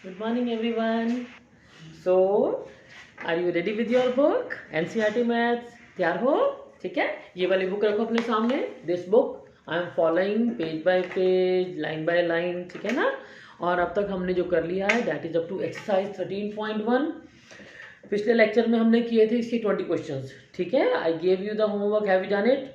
Good morning, everyone. So, are you ready with your book? NCERT Maths. तैयार हो? ठीक है, ये वाली बुक रखो अपने सामने. This book I am following page bye page, line by line. ठीक है ना. और अब तक हमने जो कर लिया है that is up to exercise 13.1. पिछले लेक्चर में हमने किए थे इसके 20 क्वेश्चंस. ठीक है, I gave you the homework. Have you done it?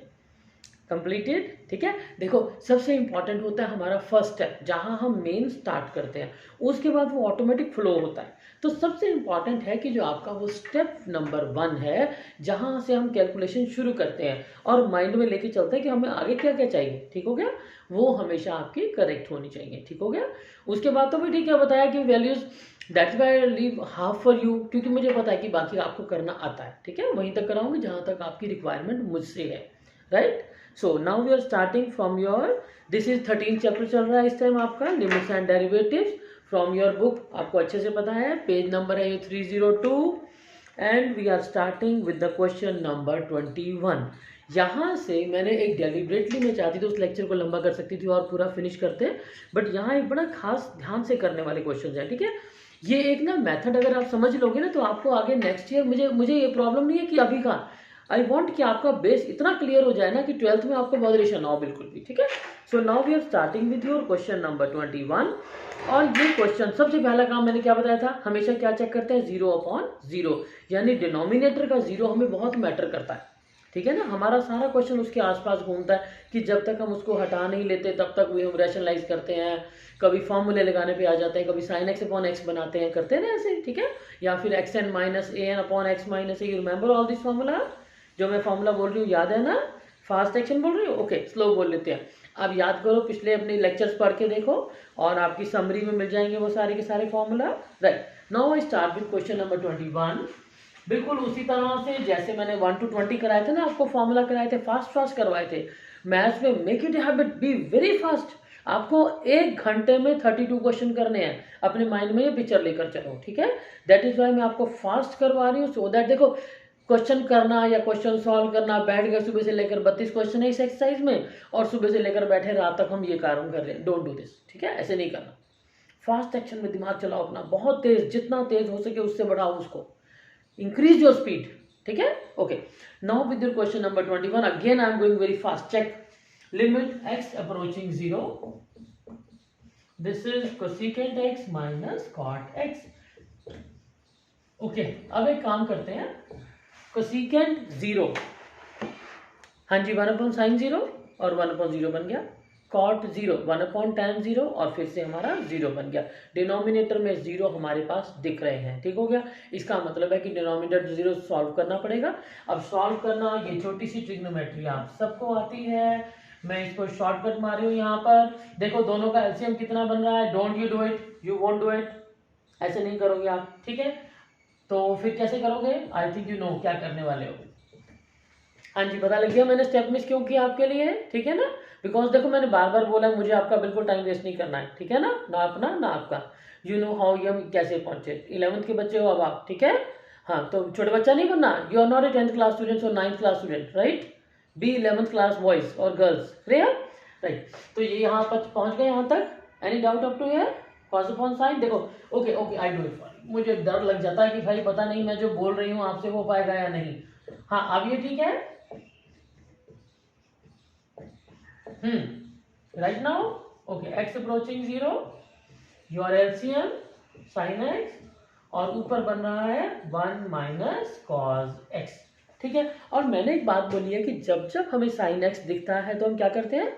Completed. ठीक है, देखो सबसे इंपॉर्टेंट होता है हमारा फर्स्ट स्टेप, जहां हम मेन स्टार्ट करते हैं. उसके बाद वो ऑटोमेटिक फ्लो होता है. तो सबसे इंपॉर्टेंट है कि जो आपका वो स्टेप नंबर 1 है, जहां से हम कैलकुलेशन शुरू करते हैं और माइंड में लेके चलते हैं कि हमें आगे क्या क्या चाहिए. ठीक हो गया, वो हमेशा आपकी करेक्ट होनी चाहिए. ठीक हो गया. उसके बाद तो भी ठीक है, बताया कि values that's why I leave half for you, क्योंकि मुझे पता है कि बाकी आपको करना आता है. ठीक है, वहीं तक कराऊंगी जहां तक आपकी रिक्वायरमेंट मुझसे है. Right. So now we are starting from your, this is 13 chapter चल रहा है इस टाइम आपका, limits and derivatives from your book. आपको अच्छे से पता है, पेज नंबर है ये 302 and we are starting with the question number 21. यहाँ से मैंने एक डेलिब्रेटली मैं चाहती थी उस लेक्चर को लंबा कर सकती थी और पूरा फिनिश करते, बट यहाँ एक बड़ा खास ध्यान से करने वाले क्वेश्चन हैं. ठीक है, ये एक ना मेथड अगर आप समझ लोगे ना तो आपको आगे नेक्स्ट ईयर, मुझे ये प्रॉब्लम नहीं है कि अभी का, आई वॉन्ट कि आपका बेस इतना क्लियर हो जाए ना कि 12th में आपको मॉडरेशन ना हो बिल्कुल भी. ठीक है, so now we are starting with your question number 21. और ये क्वेश्चन सबसे पहला काम मैंने क्या बताया था, हमेशा क्या चेक करते हैं, 0/0, यानी डिनोमिनेटर का 0 हमें बहुत मैटर करता है. ठीक है ना, हमारा सारा क्वेश्चन उसके आसपास घूमता है कि जब तक हम उसको हटा नहीं लेते तब तक वही हम रैशनलाइज करते हैं. कभी फॉर्मूले लगाने पे आ जाते हैं, कभी sin x अपॉन x बनाते हैं, करते हैं ना ऐसे. ठीक है, या फिर xn minus an upon x minus a. You remember all this formula? जो मैं फॉर्मूला बोल रही हूँ याद है ना? फास्ट एक्शन बोल रही हूँ, ओके स्लो बोल लेते हैं. अब याद करो, पिछले अपने लेक्चर्स पढ़ के देखो और आपकी समरी में मिल जाएंगे वो सारे के सारे formula. Right, now I start with question number 21. बिल्कुल उसी तरह से जैसे मैंने 1 to 20 कराए थे ना, आपको फॉर्मूला कराए थे, फास्ट फास्ट करवाए थे. मैथ्स में make it habit, B very fast. आपको 1 घंटे में 32 क्वेश्चन करने हैं. अपने माइंड में ये पिक्चर लेकर चलो. ठीक है, दैट इज वाई मैं आपको फास्ट करवा रही हूँ, सो दैट देखो क्वेश्चन करना या क्वेश्चन सॉल्व करना, बैठ गए सुबह से लेकर 32 क्वेश्चन है इस एक्सरसाइज में और सुबह से लेकर बैठे रात तक हम ये काम कर रहे हैं. Don't do this. ठीक है, ऐसे नहीं करना. फास्ट एक्शन में दिमाग चलाओ अपना, बहुत तेज, जितना तेज हो सके उससे बढ़ाओ उसको, इंक्रीज योर स्पीड. ठीक है, okay. Now with your question number 21, again I am going very fast. Check limit x approaching 0, this is cosecant x minus cot x. Okay, अब एक काम करते हैं, कोसेकेंट 0, हाँ जी 1/sin 0 और 1/0 बन गया. कॉट 0 1/tan 0 और फिर से हमारा 0 बन गया. डिनोमिनेटर में 0 हमारे पास दिख रहे हैं. ठीक हो गया, इसका मतलब है कि डिनोमिनेटर 0 सॉल्व करना पड़ेगा. अब सॉल्व करना, ये छोटी सी ट्रिग्नोमेट्री आप सबको आती है, मैं इसको शॉर्टकट मार रही हूँ यहाँ पर. देखो दोनों का एलसीएम कितना बन रहा है. Don't you do it, you won't do it, ऐसे नहीं करोगे आप. ठीक है, तो फिर कैसे करोगे, आई थिंक यू नो क्या करने वाले हो. हाँ जी, पता लग गया मैंने स्टेप मिस क्यों किया आपके लिए. ठीक है ना, बिकॉज देखो मैंने बार बार बोला मुझे आपका बिल्कुल टाइम वेस्ट नहीं करना है. ठीक है ना, ना अपना ना आपका. यू नो हाउ ये हम कैसे पहुंचे. 11th के बच्चे हो अब आप. ठीक है, हाँ तो छोटे बच्चा नहीं बनना. You are not a 10th class student और 9th class student, right. Be 11th class boys और गर्ल्स, क्लियर. राइट, तो ये यहाँ पर पहुंच गए यहाँ तक. Any doubt up to here, cos upon sine. देखो okay okay, I do it. मुझे डर लग जाता है कि भाई पता नहीं मैं जो बोल रही हूँ आपसे हो पाएगा या नहीं. हाँ अब ये ठीक है. Right now okay, x approaching 0, your LCM sin x और ऊपर बन रहा है 1 माइनस कॉस x. ठीक है, और मैंने एक बात बोली है कि जब जब हमें sin x दिखता है तो हम क्या करते हैं,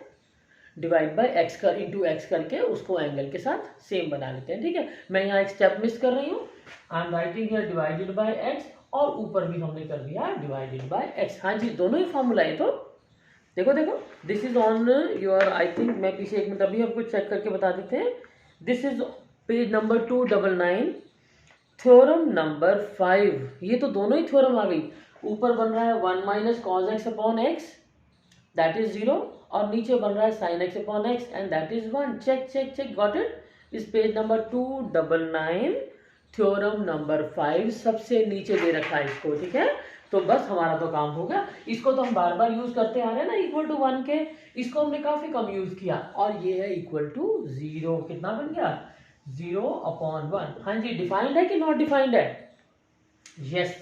डिवाइड बाय x कर इंटू एक्स करके उसको एंगल के साथ सेम बना लेते हैं. ठीक है, मैं यहाँ एक स्टेप मिस कर रही हूँ. आई am writing here divided by x और ऊपर भी हमने कर दिया डिवाइडेड बाय x. हाँ जी, दोनों ही फॉर्मूला है. तो देखो देखो, this is on your, I think मैं पीछे एक मिनट अभी आपको चेक करके बता देते हैं. This is page number 299, theorem number 5. ये तो दोनों ही थ्योरम आ गई. ऊपर बन रहा है 1 minus cos x upon x, that is 0, और नीचे बन रहा है sin x upon x and that is 1. Check check check, got it. इस पेज नंबर 299, थ्योरम नंबर 5 सबसे नीचे दे रखा है इसको. ठीक है, तो बस हमारा तो काम हो गया. इसको तो हम बार बार यूज करते आ रहे हैं ना, इक्वल टू 1 के. इसको हमने काफी कम यूज किया और ये है इक्वल टू 0. कितना बन गया, 0/1। हाँ जी, डिफाइंड है कि नॉट डिफाइंड है? यस।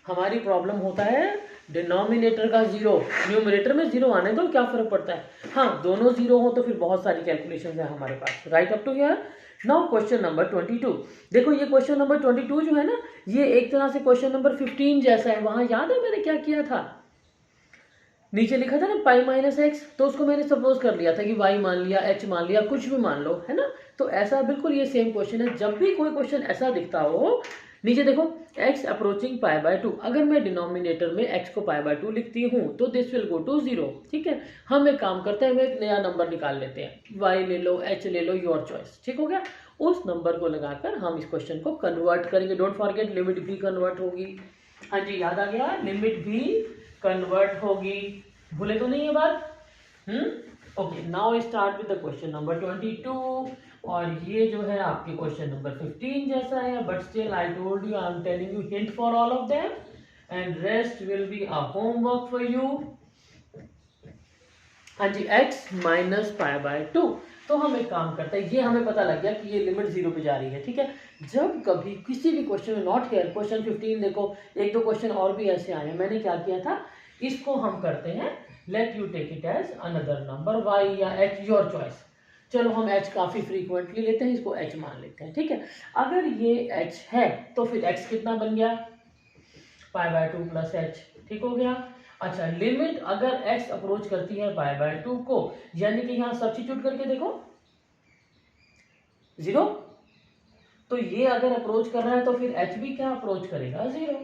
हमारी प्रॉब्लम होता है डिनोमिनेटर का 0, न्यूमरेटर में 0 आने दो, क्या फर्क पड़ता है। हाँ, दोनों 0 हो तो फिर बहुत सारी कैलकुलेशंस है हमारे पास। Right up to here. Now question number 22। देखो ये क्वेश्चन नंबर 22 जो है ना, ये एक तरह से क्वेश्चन नंबर 15 जैसा है। वहां याद है मैंने क्या किया था? नीचे लिखा था ना पाई माइनस एक्स, तो उसको मैंने सपोज कर लिया था कि वाई मान लिया, एच मान लिया, कुछ भी मान लो, है ना। तो ऐसा बिल्कुल ये सेम क्वेश्चन है। जब भी कोई क्वेश्चन ऐसा दिखता हो, नीचे देखो x अप्रोचिंग पाई बाय 2, अगर मैं डिनोमिनेटर में x को पाई बाय 2 लिखती हूँ तो दिस विल गो टू 0। ठीक है, हम एक काम करते हैं, हम एक नया नंबर निकाल लेते हैं, y ले लो, h ले लो, योर चॉइस। ठीक हो गया। उस नंबर को लगाकर हम इस क्वेश्चन को कन्वर्ट करेंगे। डोंट फॉरगेट लिमिट भी कन्वर्ट होगी। हाँ जी, याद आ गया, लिमिट भी कन्वर्ट होगी। भूले तो नहीं ये बात? Okay, now start with the question number 22। और ये जो है आपके क्वेश्चन नंबर 15 जैसा है, but still I told you, I am telling you hint for all of them and rest will be a homework for you. हाँ जी, x minus pi by 2। तो हम एक काम करते हैं, ये हमें पता लग गया कि ये लिमिट 0 पे जा रही है। ठीक है, जब कभी किसी भी क्वेश्चन में, नॉट हियर क्वेश्चन 15 देखो, एक दो क्वेश्चन और भी ऐसे आए हैं। मैंने क्या किया था, इसको हम करते हैं let you take it as another number y या h, योर चॉइस। चलो हम h काफी फ्रीक्वेंटली लेते हैं, इसको h मान लेते हैं। ठीक है, अगर ये h है तो फिर x कितना बन गया, पाई बाय 2 प्लस h। ठीक हो गया। अच्छा, लिमिट अगर x अप्रोच करती है पाई बाय 2 को, यानी कि यहां सब्स्टिट्यूट करके देखो 0, तो ये अगर अप्रोच कर रहा है तो फिर h भी क्या अप्रोच करेगा, 0।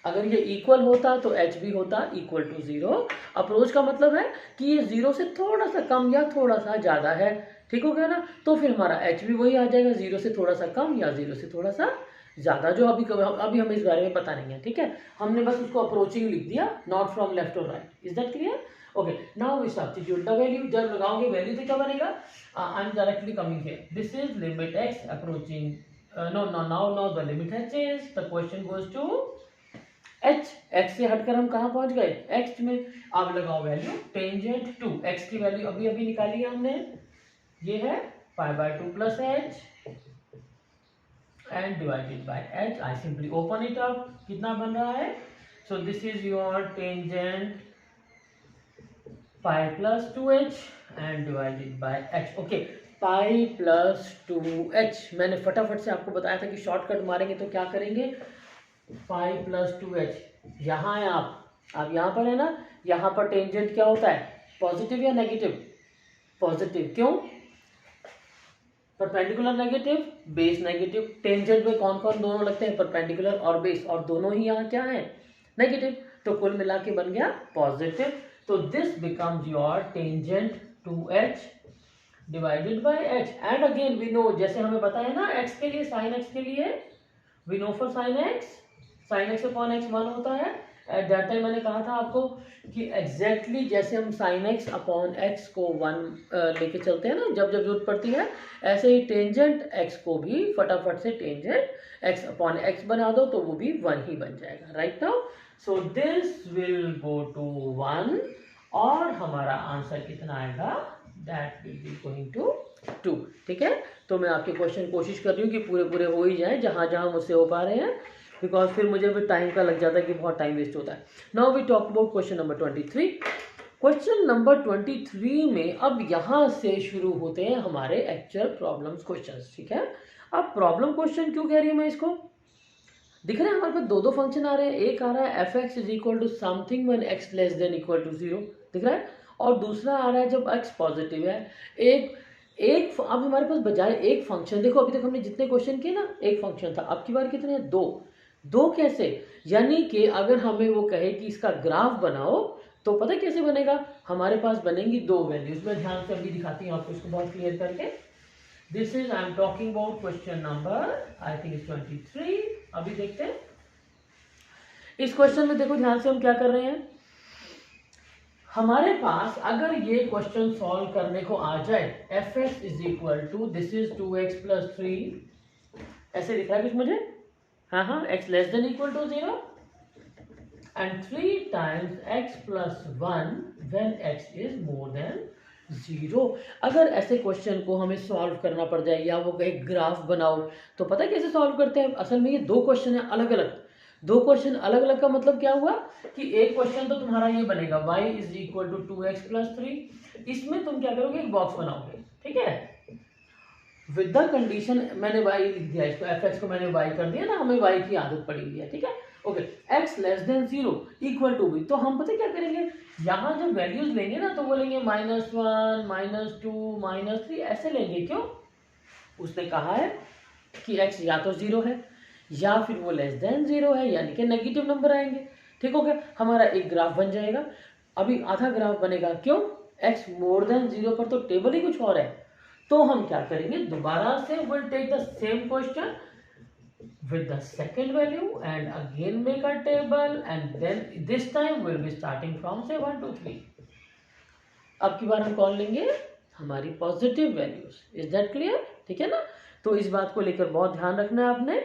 अगर ये इक्वल होता तो h भी होता इक्वल टू 0। अप्रोच का मतलब है कि ये 0 से थोड़ा सा कम या थोड़ा सा ज्यादा है। ठीक हो गया ना, तो फिर हमारा h भी वही आ जाएगा, 0 से थोड़ा सा कम या 0 से थोड़ा सा ज्यादा, जो अभी हमें इस बारे में पता नहीं है। ठीक है, हमने बस उसको अप्रोचिंग लिख दिया, नॉट फ्रॉम लेफ्ट और right. Is that clear? Okay, now we substitute the value. जब लगाओगे वैल्यू तो क्या बनेगा, I am directly coming here, this is limit x approaching, no no, now the limit has changed, the question goes to h। x से हटकर हम कहां पहुंच गए, x में। अब लगाओ वैल्यू टेंजेंट टू x की वैल्यू अभी अभी निकाली है हमने, ये है pi by 2 plus h and divided by h। I simply open it up, कितना बन रहा है, so this is your tangent pi plus 2h and divided by h। okay, pi plus 2h मैंने फटाफट से आपको बताया था कि शॉर्टकट मारेंगे तो क्या करेंगे, pi plus 2h। यहाँ है आप यहाँ पर है ना, यहाँ पर टेंजेंट क्या होता है, पॉजिटिव या नेगेटिव, पॉजिटिव। क्यों, perpendicular negative, base negative. Tangent में कौन कौन दोनों लगते हैं, परपेंडिकुलर और बेस, और दोनों ही यहाँ क्या है, नेगेटिव। तो कुल मिला के बन गया पॉजिटिव। तो this becomes your tangent 2h divided by h। And again we know, जैसे हमें पता है ना x के लिए, साइन x के लिए we know for sine x upon x 1 होता है। एट दैट टाइम मैंने कहा था आपको कि एग्जैक्टली जैसे हम साइन x अपॉन x को 1 लेके चलते हैं ना जब जब जरूरत पड़ती है, ऐसे ही टेंजेंट x को भी फटाफट से टेंजेंट x अपॉन x बना दो तो वो भी 1 ही बन जाएगा। Right now, so this will go to 1 और हमारा आंसर कितना आएगा, that will be going to 2। ठीक है, तो मैं आपके क्वेश्चन कोशिश कर रही हूँ कि पूरे पूरे हो ही जाए जहाँ जहाँ मुझसे हो पा रहे हैं, बिकॉज फिर मुझे भी टाइम का लग जाता है कि बहुत टाइम वेस्ट होता है। Now we talk about question number 23। Question number 23 में अब यहाँ से शुरू होते हैं हमारे एक्चुअल प्रॉब्लम्स क्वेश्चंस। ठीक है, अब प्रॉब्लम क्वेश्चन क्यों कह रही हूँ मैं इसको, दिख रहा है हमारे पास दो फंक्शन आ रहे हैं, एक आ रहा है fx is equal to something when x less than equal to 0, दिख रहा है, और दूसरा आ रहा है जब x पॉजिटिव है। एक अब हमारे पास बजाय एक फंक्शन, देखो अभी तक हमने जितने क्वेश्चन किए ना एक फंक्शन था, अब की बार कितने हैं, दो कैसे, यानी कि अगर हमें वो कहे कि इसका ग्राफ बनाओ तो पता कैसे बनेगा, हमारे पास बनेंगी दो वैल्यूज। मैं ध्यान से अभी दिखाती हूँ आपको इसको बहुत क्लियर करके। This is I am talking about question number I think is 23। अभी देखते हैं इस क्वेश्चन में, देखो ध्यान से हम क्या कर रहे हैं, हमारे पास अगर ये क्वेश्चन सॉल्व करने को आ जाए, fx is equal to this is 2x plus 3, ऐसे दिख रहा है कुछ मुझे, हाँ x less than equal to 0 and 3 times x plus 1 when x is more than zero. अगर ऐसे क्वेश्चन को हमें सॉल्व करना पड़ जाए या वो कहे ग्राफ बनाओ, तो पता है कैसे सॉल्व करते हैं? असल में ये दो क्वेश्चन है अलग अलग। दो क्वेश्चन अलग अलग का मतलब क्या हुआ कि एक क्वेश्चन तो तुम्हारा ये बनेगा y is equal to 2x plus 3। इसमें तुम क्या करोगे, एक बॉक्स बनाओगे, ठीक है, विद द कंडीशन, मैंने y लिख दिया इसको, fx को मैंने y कर दिया ना, हमें y की आदत पड़ी हुई है, ठीक है। Okay, x less than 0 equal to b, तो हम पता क्या करेंगे, यहाँ जब वैल्यूज लेंगे ना तो वो लेंगे -1 -2 -3 ऐसे लेंगे। क्यों? उसने कहा है कि x या तो 0 है या फिर वो लेस देन 0 है, यानी कि नेगेटिव नंबर आएंगे। ठीक हो गया, हमारा एक ग्राफ बन जाएगा। अभी आधा ग्राफ बनेगा, क्यों? x मोर देन 0 पर तो टेबल ही कुछ और है। तो हम क्या करेंगे, दोबारा से will take the same question with the second value and again make a table and then this time we'll be starting from say 1 2 3। अब की बार हम कौन लेंगे, हमारी positive values. Is that clear? ठीक है ना। तो इस बात को लेकर बहुत ध्यान रखना है आपने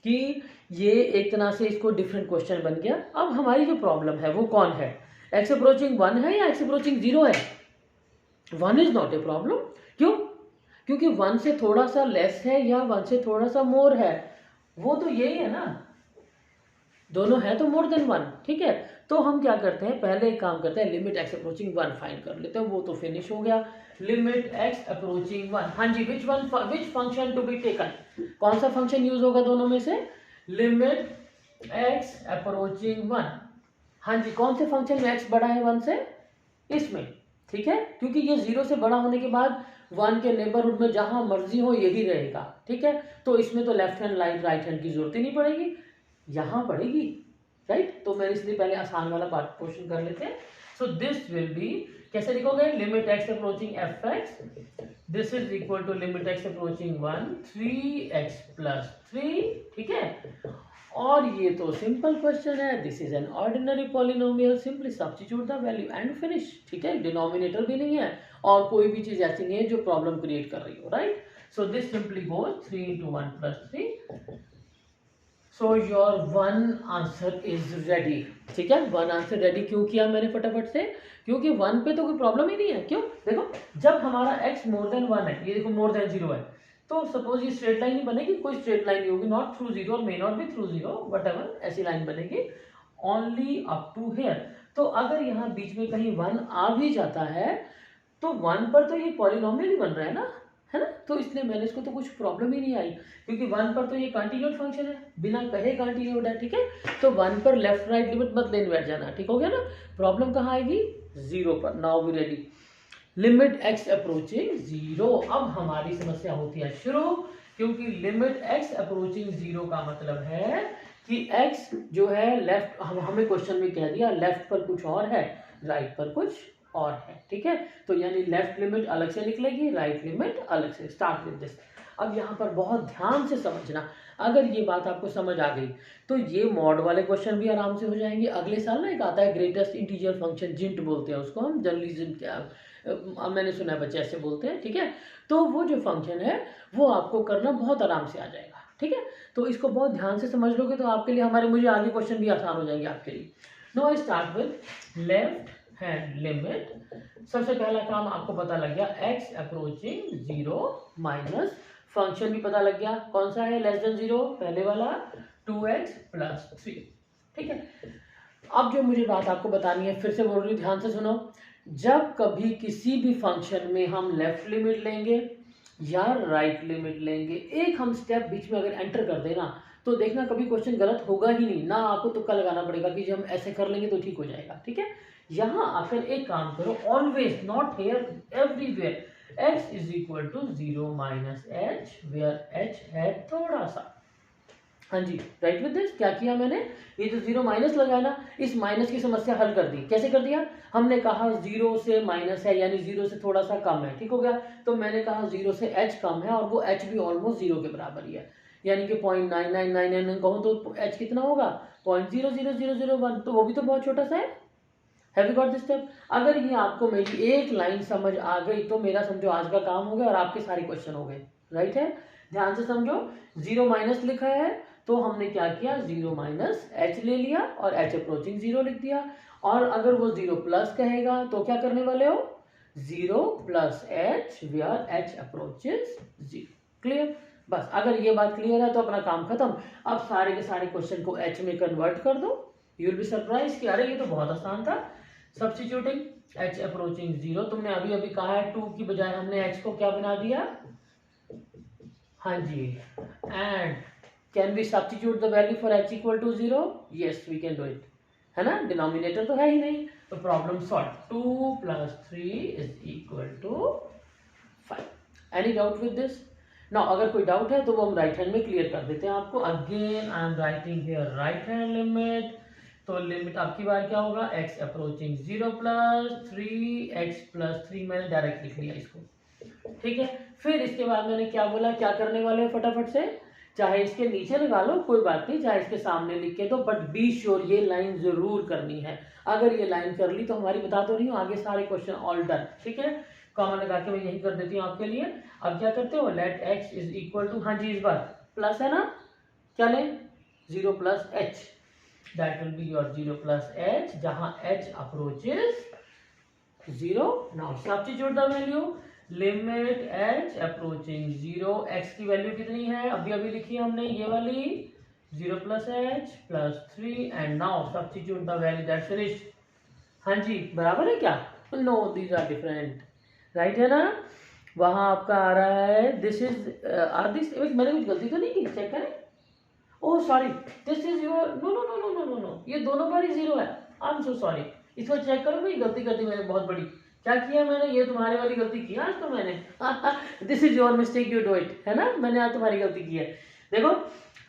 कि ये एक तरह से इसको डिफरेंट क्वेश्चन बन गया। अब हमारी जो प्रॉब्लम है वो कौन है, x अप्रोचिंग 1 है या x अप्रोचिंग 0 है? 1 इज नॉट ए प्रॉब्लम। क्यों? क्योंकि 1 से थोड़ा सा लेस है या 1 से थोड़ा सा मोर है, वो तो यही है ना, दोनों है तो मोर देन 1। ठीक है, तो हम क्या करते हैं, पहले एक काम करते हैं, लिमिट x अप्रोचिंग 1 फाइंड कर लेते हैं, वो तो फिनिश हो गया। लिमिट x अप्रोचिंग 1, हाँ जी, which function to be taken, कौन सा फंक्शन यूज होगा दोनों में से? लिमिट x अप्रोचिंग 1, हाँ जी, कौन से फंक्शन में x बड़ा है 1 से? इसमें। ठीक है, क्योंकि ये 0 से बड़ा होने के बाद 1 के नेबरहुड में जहां मर्जी हो यही रहेगा। ठीक है, तो इसमें तो लेफ्ट हैंड राइट हैंड की जरूरत ही नहीं पड़ेगी, यहां पड़ेगी, राइट। तो मैंने इसलिए पहले आसान वाला पार्ट क्वेश्चन कर लेते हैं। सो दिस विल बी, कैसे लिखोगे, limit x approaching fx, this is equal to limit x approaching 1 3x plus 3। ठीक है, और ये तो सिंपल क्वेश्चन है, this is an ordinary polynomial, simply substitute the value and finish. ठीक है, डिनोमिनेटर भी नहीं है और कोई भी चीज ऐसी नहीं है जो प्रॉब्लम क्रिएट कर रही हो, right. So this simply goes 3 into 1 plus 3। So your one answer is ready. ठीक है, वन आंसर रेडी क्यों किया मैंने फटाफट से, क्योंकि 1 पे तो कोई प्रॉब्लम ही नहीं है। क्यों? देखो, जब हमारा x मोर देन 1 है, ये देखो मोर देन 0 है, तो सपोज ये स्ट्रेट लाइन ही बनेगी, कोई स्ट्रेट लाइन नहीं होगी, नॉट थ्रू 0 और may not be through 0, whatever, ऐसी लाइन बनेगी ओनली अप टू हियर। तो अगर यहाँ बीच में कहीं 1 आ भी जाता है तो 1 पर तो ये पॉलिनोमियल ही बन रहा है ना, है ना, तो इसलिए मैंने इसको तो कुछ प्रॉब्लम ही नहीं आई, क्योंकि 1 पर तो ये कंटीन्यूअस फंक्शन है, बिना कहे कंटीन्यूअस है। ठीक है, तो 1 पर लेफ्ट राइट लिमिट मत लेने बैठ जाना। ठीक हो गया ना। प्रॉब्लम कहाँ आएगी, 0 पर। Now be ready, limit x approaching 0। अब हमारी समस्या होती है शुरू, क्योंकि लिमिट x अप्रोचिंग 0 का मतलब है कि x जो है लेफ्ट, हमें क्वेश्चन में कह दिया लेफ्ट पर कुछ और है, राइट पर कुछ और है। ठीक है, तो यानी लेफ्ट लिमिट अलग से निकलेगी, राइट लिमिट अलग से। Start with this. अब यहाँ पर बहुत ध्यान से समझना, अगर ये बात आपको समझ आ गई तो ये मॉड वाले क्वेश्चन भी आराम से हो जाएंगे। अगले साल ना एक आता है ग्रेटेस्ट इंटीजर फंक्शन, जिंट बोलते हैं उसको हम, जनरली जिंट, क्या मैंने सुना है बच्चे ऐसे बोलते हैं। ठीक है, तो वो जो फंक्शन है वो आपको करना बहुत आराम से आ जाएगा। ठीक है, तो इसको बहुत ध्यान से समझ लोगे तो आपके लिए, हमारे मुझे आगे क्वेश्चन भी आसान हो जाएंगे आपके लिए। No I start with left hand limit. सबसे पहला काम आपको पता लग गया, x अप्रोचिंग 0 माइनस फंक्शन भी पता लग गया, कौन सा है, लेस देन 0, पहले वाला 2x प्लस 3। ठीक है, अब जो मुझे बात आपको बतानी है, फिर से बोल रही हूँ, ध्यान से सुनो। जब कभी किसी भी फंक्शन में हम लेफ्ट लिमिट लेंगे या राइट लिमिट लेंगे, एक हम स्टेप बीच में अगर एंटर कर देना तो देखना कभी क्वेश्चन गलत होगा ही नहीं, ना आपको तुक्का लगाना पड़ेगा कि जब हम ऐसे कर लेंगे तो ठीक हो जाएगा। ठीक है, यहाँ आकर एक काम करो, always, not here, everywhere, x is equal to 0 minus h, where h है थोड़ा सा। हाँ जी, राइट विद दिस। क्या किया मैंने, ये जो 0 माइनस लगाया ना, इस माइनस की समस्या हल कर दी। कैसे कर दिया, हमने कहा 0 से माइनस है यानी 0 से थोड़ा सा कम है। ठीक हो गया, तो मैंने कहा 0 से h कम है और वो h भी ऑलमोस्ट 0 के बराबर ही है, यानी कि 0.9999 कहूँ तो h कितना होगा, 0.00001, तो वो भी तो बहुत छोटा सा है। Have you got this step? अगर ये आपको मेरी एक लाइन समझ आ गई तो मेरा समझो आज का काम हो गया और आपके सारे क्वेश्चन हो गए, राइट है। ध्यान से समझो, 0 माइनस लिखा है तो हमने क्या किया, 0 माइनस h ले लिया और h अप्रोचिंग 0 लिख दिया। और अगर वो 0 प्लस कहेगा तो क्या करने वाले हो, 0 plus h where h approaches 0। Clear? बस अगर ये बात क्लियर है तो अपना काम खत्म। अब सारे के सारे क्वेश्चन को एच में कन्वर्ट कर दो। यू विल बी सरप्राइज कि अरे ये तो बहुत आसान था। सब्स्टिट्यूटिंग एच अप्रोचिंग 0, तुमने अभी अभी कहा है 2 की बजाय हमने एच को क्या बना दिया? हाँ जी। And can we substitute the value for H equal to 0? Yes we can do it, है ना, डिनोमिनेटर तो है ही नहीं, तो problem solve. 2 plus 3 is equal to 5। Any doubt with this? Now अगर कोई डाउट है तो वो हम राइट हैंड में क्लियर कर देते हैं आपको। Again I am writing here right hand limit. तो लिमिट आपकी बार क्या होगा? x approaching 0 plus 3x plus 3, मैंने डायरेक्ट लिख लिया इसको, ठीक है। फिर इसके बाद मैंने क्या बोला, क्या करने वाले हो फटाफट से, चाहे इसके नीचे लगा लो कोई बात नहीं, चाहे इसके सामने लिख के दो, बट बी श्योर ये लाइन जरूर करनी है। अगर ये लाइन कर ली तो हमारी, बता तो रही हूँ, आगे सारे क्वेश्चन ऑल डन, ठीक है। कॉमन लगा के मैं यही कर देती हूँ आपके लिए। अब क्या करते हो, let x is equal to, हाँ जी इस बार प्लस है ना, क्या लें, 0 plus H, that will be your 0 plus H, जहां h approaches 0। Now substitute the value, limit h approaching 0, x की वैल्यू कितनी है, अभी अभी लिखी है हमने ये वाली, 0 plus h plus 3, and now substitute the value, that's finished. हाँ जी, बराबर है क्या? No, these are different, right है ना। वहां आपका आ रहा है दिस इज आर दिस, मैंने कुछ गलती तो नहीं की, चेक करें। Oh sorry, this is your, no no no no no no no, ये दोनों बार ही 0 है, आई एम सो सॉरी। इसको चेक करो भाई, गलती कर दी मैंने बहुत बड़ी। क्या किया मैंने, ये तुम्हारे वाली गलती की आज तो मैंने। This is your mistake, you do it, है ना, मैंने आज तुम्हारी गलती की है। देखो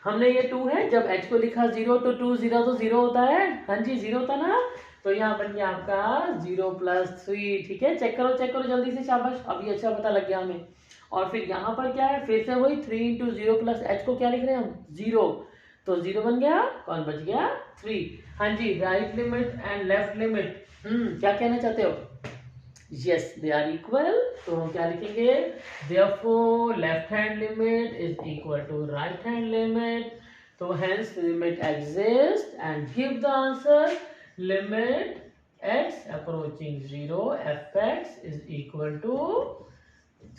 हमने ये 2 है, जब h को लिखा 0 तो 2 0 तो 0 होता है, हाँ जी 0 होता ना, तो यहाँ बन गया आपका 0 प्लस 3, ठीक है। चेक करो जल्दी से, शाबाश, अभी अच्छा पता लग गया हमें। और फिर यहाँ पर क्या है, फिर से वही 3 इंटू 0 प्लस एच को क्या लिख रहे हैं हम, 0, तो 0 बन गया, कौन बच गया, 3। हाँ जी, right limit and left limit, क्या कहना चाहते हो? यस दे आर इक्वल, तो हम क्या लिखेंगे, therefore left hand limit is equal to right hand limit, तो hence limit exist and give the answer, limit x approaching 0 fx is equal to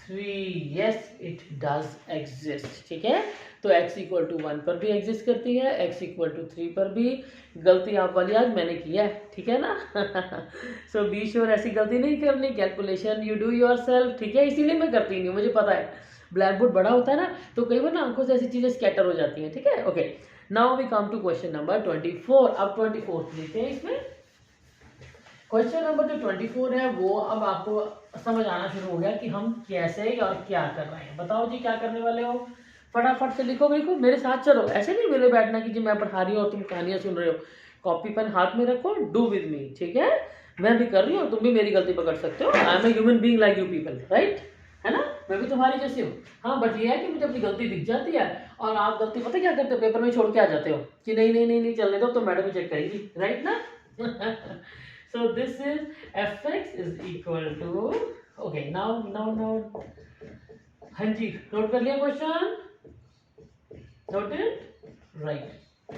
3। yes it does exist, ठीक है। तो x equal to 1 पर भी exist करती है, x equal to 3 पर भी। गलती आप वाली आज मैंने की है, ठीक है ना। सो बी श्योर ऐसी गलती नहीं करनी, कैलकुलेशन यू डू योरसेल्फ, ठीक है, इसीलिए मैं करती नहीं हूँ, मुझे पता है ब्लैक बोर्ड बड़ा होता है ना, तो कई बार ना आंखों से ऐसी चीजें स्कैटर हो जाती हैं, ठीक है। Okay, now we come to question number 24। अब 24 लेते हैं इसमें। क्वेश्चन नंबर जो 24 है वो अब आपको समझ आना शुरू हो गया कि हम कैसे और क्या कर रहे हैं। बताओ जी क्या करने वाले हो, फटाफट से लिखो, बिल्कुल मेरे साथ चलो, ऐसे नहीं मिले बैठना कि जी मैं पढ़ा रही हूँ और तुम कहानियां सुन रहे हो। कॉपी पेन हाथ में रखो, डू विद मी, ठीक है। मैं भी कर रही हूँ, तुम भी मेरी गलती पकड़ सकते हो, I am a human being like you people, right, है ना, मैं भी तुम्हारी जैसी हूँ। हाँ बट ये है कि मुझे अपनी गलती दिख जाती है और आप गलती पता क्या करते हो, पेपर में छोड़ के आ जाते हो कि नहीं नहीं नहीं नहीं चलने दो, तो मैडम चेक करेगी, राइट ना। So this is fx is equal to, okay now हाँ जी नोट कर लिया क्वेश्चन, नोटेड, राइट।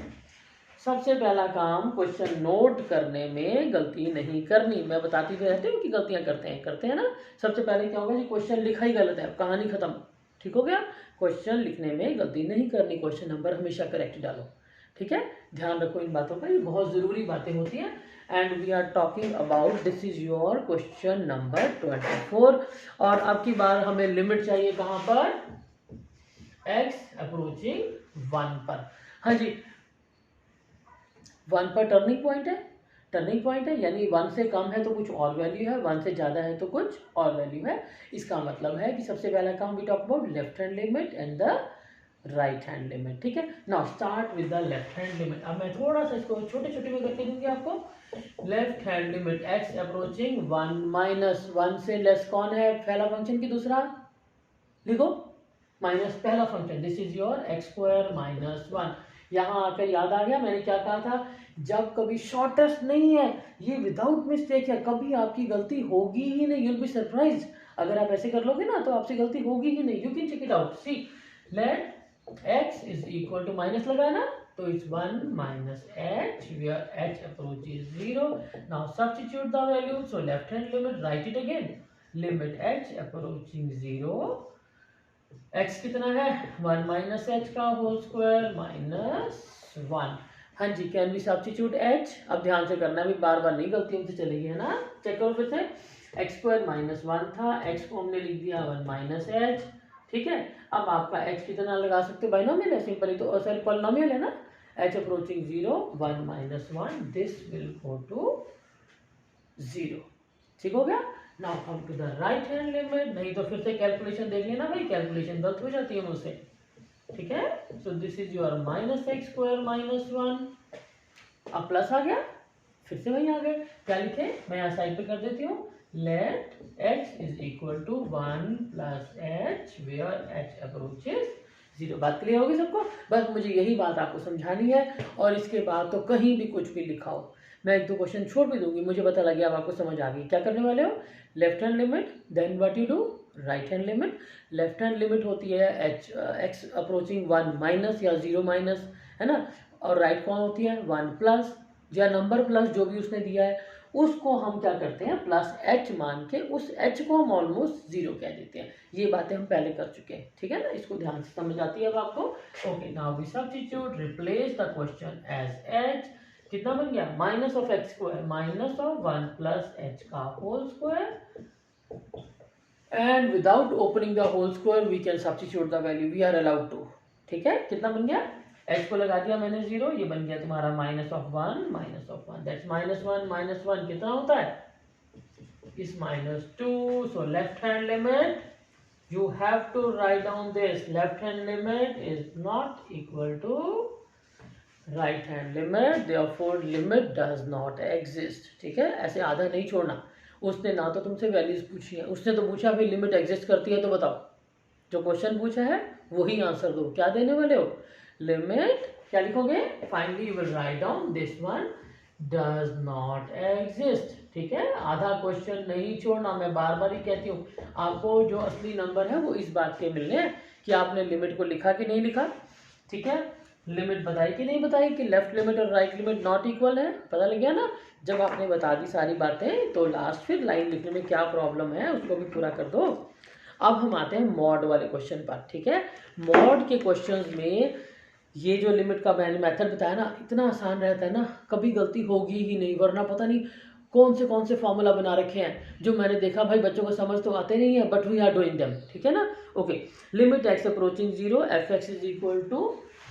सबसे पहला काम, क्वेश्चन नोट करने में गलती नहीं करनी। मैं बताती तो रहती हूँ कि गलतियां करते हैं ना। सबसे पहले क्या होगा जी, क्वेश्चन लिखा ही गलत है, कहानी खत्म, ठीक हो गया। क्वेश्चन लिखने में गलती नहीं करनी, क्वेश्चन नंबर हमेशा करेक्ट डालो, ठीक है। ध्यान रखो इन बातों का, ये बहुत जरूरी बातें होती हैं। And we are talking about, this is your question number 24। और अब की बार हमें लिमिट चाहिए कहाँ पर, x अप्रोचिंग 1 पर। हाँ जी 1 पर टर्निंग पॉइंट है, यानी 1 से कम है तो कुछ और वैल्यू है, 1 से ज़्यादा है तो कुछ और वैल्यू है। इसका मतलब है कि सबसे पहला काम we talk about left hand limit and the right hand limit, ठीक है। Now start with the left hand limit. अब मैं थोड़ा सा इसको छोटे छोटे में करके दूंगी आपको। Left hand limit x approaching 1 minus 1 से लेस कौन है, पहला फंक्शन की दूसरा, लिखो माइनस पहला function, this is your x square minus 1। यहाँ आकर याद आ गया मैंने क्या कहा था, जब कभी शॉर्टेस्ट नहीं है, ये विदाउट मिस्टेक है, कभी आपकी गलती होगी ही नहीं, यूल बी सरप्राइज। अगर आप ऐसे कर लोगे ना तो आपसे गलती होगी ही नहीं, you can check it out. See let x is equal to, minus लगा ना, तो it's 1 minus h where h approaches 0। Now substitute the value, so left hand limit, write it again, limit h approaching 0, x कितना है 1 minus h का whole square minus 1। हाँ जी, can we substitute h? अब ध्यान से करना भी, बार बार नहीं गलतियों से चलेगी, है ना। चेक करो फिर से, एक्स स्क्वायर माइनस 1 था, x को हमने लिख दिया 1 माइनस एच, ठीक है। अब आपका h कितना लगा सकते हो, बाइनोमियल है, सिंपली तो सॉरी पॉलिनोमियल है ना, h approaching 0 1 minus 1, this will go to 0, ठीक हो गया। Now come to the right hand limit, नहीं तो फिर से कैलकुलेशन देख लेना भाई, कैलकुलेशन गलत हो जाती है मुझसे, ठीक है। सो this is your minus x square minus 1, अब प्लस आ गया, फिर से वही आ गए, क्या लिखे, मैं यहाँ साइड पे कर देती हूँ, let h is equal to 1 plus h where h approaches 0। बात क्लियर होगी सबको, बस मुझे यही बात आपको समझानी है, और इसके बाद तो कहीं भी कुछ भी लिखा हो, मैं एक दो क्वेश्चन छोड़ भी दूंगी, मुझे पता लग गया अब आपको समझ आ गई। क्या करने वाले हो, left hand limit, then what you do, right hand limit. Left hand limit होती है h x अप्रोचिंग 1 माइनस या 0 माइनस, है ना, और राइट कौन होती है 1 प्लस या नंबर प्लस जो भी उसने दिया है, उसको हम क्या करते हैं प्लस h मान के उस h को हम ऑलमोस्ट 0 कह देते हैं। ये बातें हम पहले कर चुके हैं, ठीक है ना, इसको ध्यान से समझ आती है अब आपको। Okay, now we substitute, replace the question as h, कितना बन गया minus of X square minus of 1 plus H का whole square, and without opening the whole square we can substitute the value, we are allowed to, ठीक है। कितना बन गया, h को लगा दिया मैंने 0, ये बन गया तुम्हारा माइनस ऑफ 1 दैट्स माइनस 1 कितना होता है इस minus 2। So left hand limit, you have to write down this, left hand limit is not equal to right hand limit, therefore limit does not exist, ठीक है। ऐसे आधा नहीं छोड़ना, उसने ना तो तुमसे वैल्यूज पूछी है, उसने तो पूछा भाई लिमिट एग्जिस्ट करती है तो बताओ, जो क्वेश्चन पूछा है वही आंसर दो। क्या देने वाले हो, लिमिट, क्या लिखोगे, finally you will write down this one does not exist, ठीक है। आधा क्वेश्चन नहीं छोड़ना, मैं बार बार ही कहती हूँ आपको, जो असली नंबर है वो इस बात के मिलने हैं कि आपने लिमिट को लिखा कि नहीं लिखा, ठीक है। लिमिट बताई कि नहीं बताई कि लेफ्ट लिमिट और राइट लिमिट नॉट इक्वल है, पता लग गया ना। जब आपने बता दी सारी बातें तो लास्ट फिर लाइन लिखने में क्या प्रॉब्लम है उसको भी पूरा कर दो। अब हम आते हैं मॉड वाले क्वेश्चन पर, ठीक है। मॉड के क्वेश्चंस में ये जो लिमिट का मैंने मेथड बताया ना, इतना आसान रहता है ना, कभी गलती होगी ही नहीं, वरना पता नहीं कौन से फॉर्मूला बना रखे हैं जो मैंने देखा भाई बच्चों को समझ तो आते नहीं है, but we are doing them, ठीक है ना। Okay, limit x approaching 0 f x is equal to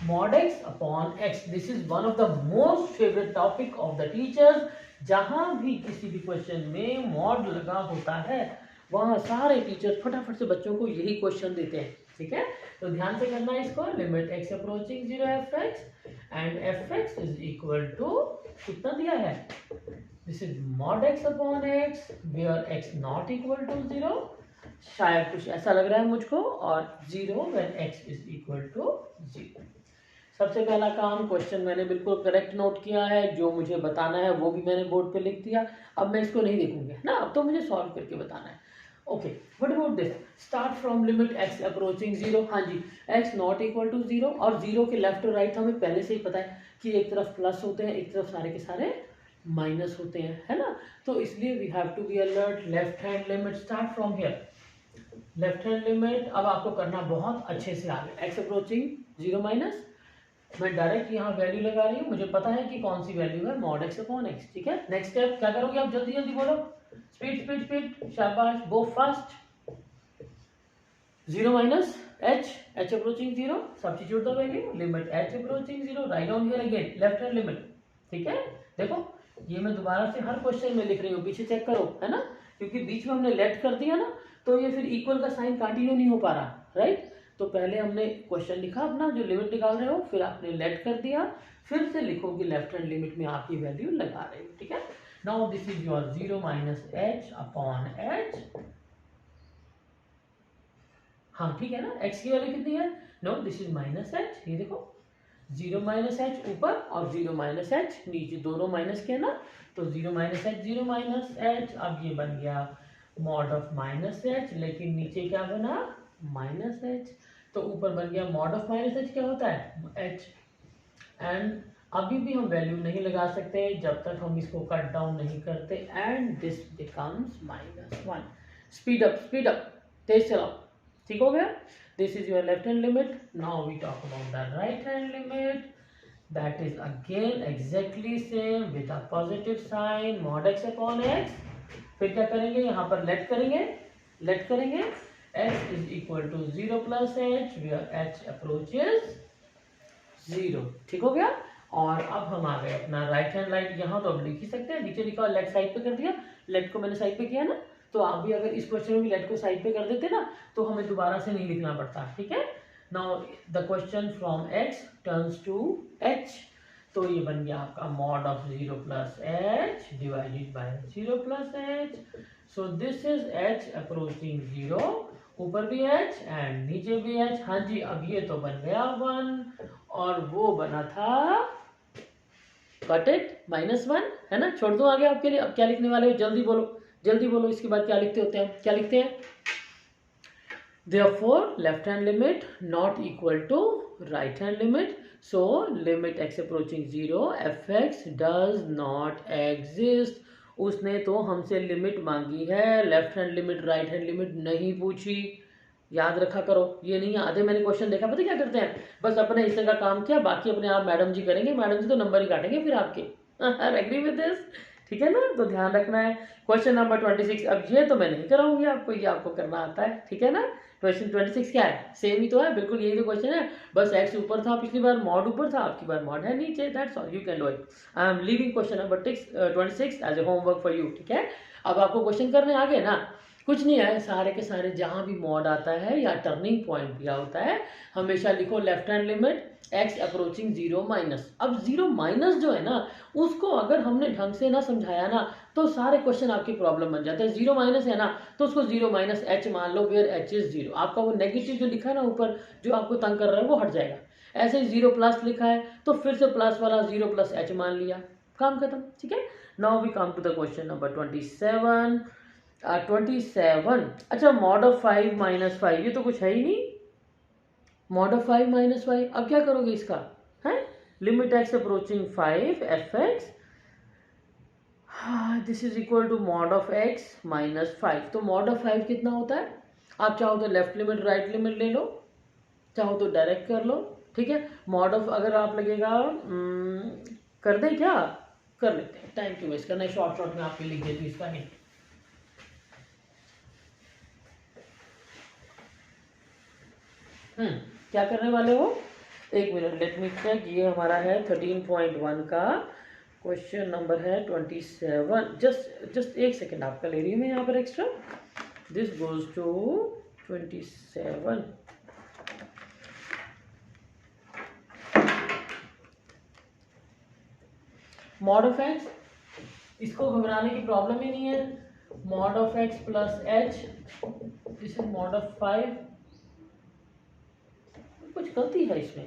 mod x upon x, this is one of the most favourite topic of the teachers. जहां भी किसी भी क्वेश्चन में मॉड लगा होता है वहां सारे टीचर्स फटाफट से बच्चों को यही क्वेश्चन देते हैं, ठीक है। तो ध्यान से करना है इसको, limit x approaching 0 f x and f x is equal to कितना दिया है, this is mod x upon x where x not equal to 0, शायद कुछ ऐसा लग रहा है मुझको, और 0 when x is equal to 0। सबसे पहला काम, क्वेश्चन मैंने बिल्कुल करेक्ट नोट किया है, जो मुझे बताना है वो भी मैंने बोर्ड पे लिख दिया। अब मैं इसको नहीं देखूंगी ना, अब तो मुझे सॉल्व करके बताना है। Okay, what about this, start from limit x approaching 0, हाँ जी, x नॉट इक्वल टू 0, और 0 के लेफ्ट और राइट हमें पहले से ही पता है कि एक तरफ प्लस होते हैं, एक तरफ सारे के सारे माइनस होते हैं, है ना। तो इसलिए we have to be alert, left hand limit start from here, left hand limit. अब आपको करना बहुत अच्छे से आगे, x अप्रोचिंग 0 माइनस, मैं डायरेक्ट यहाँ वैल्यू लगा रही हूँ, मुझे पता है कि कौन सी वैल्यू है, मॉड x अपॉन x, ठीक है। नेक्स्ट स्टेप क्या करोगे आप, जल्दी जल्दी बोलो, स्पीड स्पीड स्पीड, शाबाश, गो fast. 0 minus h approaching 0, substitute the value, limit h approaching 0, write down here again left hand limit, ठीक है। देखो ये मैं दोबारा से हर क्वेश्चन में लिख रही हूँ, पीछे चेक करो, है ना, क्योंकि बीच में हमने लेट कर दिया ना, तो ये फिर इक्वल का साइन कंटिन्यू नहीं हो पा रहा, राइट। तो पहले हमने क्वेश्चन लिखा अपना जो लिमिट निकाल रहे हो, फिर आपने लेट कर दिया, फिर से लिखो कि लेफ्ट हैंड लिमिट में आपकी वैल्यू लगा रहे हो, ठीक है। Now this is your 0 minus h upon h, हाँ ठीक है ना, x की वैल्यू कितनी है, no this is minus h, ये देखो 0 माइनस h ऊपर और 0 माइनस h नीचे, दोनों माइनस के ना, तो 0 माइनस h 0 माइनस h, अब ये बन गया मॉड ऑफ माइनस h, लेकिन नीचे क्या बना माइनस h, तो ऊपर बन गया मॉड ऑफ माइनस h, क्या होता है h, एंड अभी भी हम वैल्यू नहीं लगा सकते जब तक हम इसको कट डाउन नहीं करते, and this becomes -1। Speed up, तेज चलाओ, ठीक हो गया। This is your left hand limit. Now we talk about the right hand limit, that is again exactly same with a positive sign mod x upon x। फिर क्या करेंगे, यहाँ पर लेट करेंगे x is equal to 0 plus h where h approaches 0, ठीक हो गया। और अब हम आ गए अपना राइट हैंड लाइट, यहाँ तो अब लिख ही सकते हैं, नीचे लिखा लेट साइड पे कर दिया, लेट को मैंने साइड पे किया ना, तो आप भी अगर इस क्वेश्चन में भी लेट को साइड पे कर देते ना तो हमें दोबारा से नहीं लिखना पड़ता, ठीक है। Now the question from x turns to h, तो ये बन गया आपका mod of 0 plus h divided by 0 plus h। So this is h approaching 0, ऊपर भी h एंड नीचे भी h। हाँ जी, अब ये तो बन गया 1 और वो बना था कट इट -1, है ना। छोड़ दो आगे आपके लिए। अब क्या लिखने वाले हो, जल्दी बोलो इसके बाद क्या लिखते होते हैं, क्या लिखते हैं। Therefore left hand limit not equal to right hand limit, so limit x approaching 0 fx does not exist। उसने तो हमसे लिमिट मांगी है, left hand limit right hand limit नहीं पूछी, याद रखा करो। ये नहीं, आधे मैंने क्वेश्चन देखा, पता क्या करते हैं, बस अपने हिस्से का काम किया, बाकी अपने आप मैडम जी करेंगे, मैडम जी तो नंबर ही काटेंगे फिर आपके। एग्री विद दिस, ठीक है ना, तो ध्यान रखना है। क्वेश्चन नंबर 26, अब ये तो मैं नहीं कराऊंगी आपको, ये आपको करना आता है, ठीक है ना। क्वेश्चन 26 क्या है, सेम ही तो है, बिल्कुल यही तो क्वेश्चन है, बस x ऊपर था पिछली बार, मॉड ऊपर था, आपकी बार मॉड है नीचे, that's all, you can do it. I am leaving question number 26 as a homework for you, ठीक है। अब आपको क्वेश्चन करने आ गए ना, कुछ नहीं है, सारे के सारे जहां भी मॉड आता है या टर्निंग पॉइंट दिया होता है, हमेशा लिखो left hand limit x approaching 0 minus. अब 0 माइनस जो है ना, उसको अगर हमने ढंग से ना समझाया ना तो सारे क्वेश्चन आपकी प्रॉब्लम बन जाते हैं। 0 माइनस है ना, तो उसको 0 माइनस h मान लो, वेयर h इज 0। आपका वो नेगेटिव जो लिखा है ना ऊपर, जो आपको तंग कर रहा है, वो हट जाएगा। ऐसे ही 0 प्लस लिखा है तो फिर से प्लस वाला 0 प्लस h मान लिया, काम खत्म, ठीक है। Now we come to the question number 27। 27, अच्छा mod ऑफ 5 माइनस 5, ये तो कुछ है ही नहीं, mod ऑफ 5 माइनस 5। अब क्या करोगे इसका, है limit x approaching 5 fx, this is equal to mod of x minus 5। तो mod ऑफ 5 कितना होता है, आप चाहो तो लेफ्ट लिमिट राइट लिमिट ले लो, चाहो तो डायरेक्ट कर लो, ठीक है। mod ऑफ अगर आप लगेगा कर दें क्या, कर लेते हैं, टाइम क्यों वेस्ट करना है, शॉर्ट में आपके लिख देती हूँ इसका हिंट। क्या करने वाले हो, एक मिनट, लेट मी चेक। ये हमारा है 13.1 का क्वेश्चन नंबर है 27। जस्ट एक सेकेंड आपका ले रही हूँ मैं यहाँ पर extra. This goes to 27। Mod of x, इसको घबराने की प्रॉब्लम ही नहीं है। Mod of x plus h, this is mod of 5। कुछ गलती है इसमें,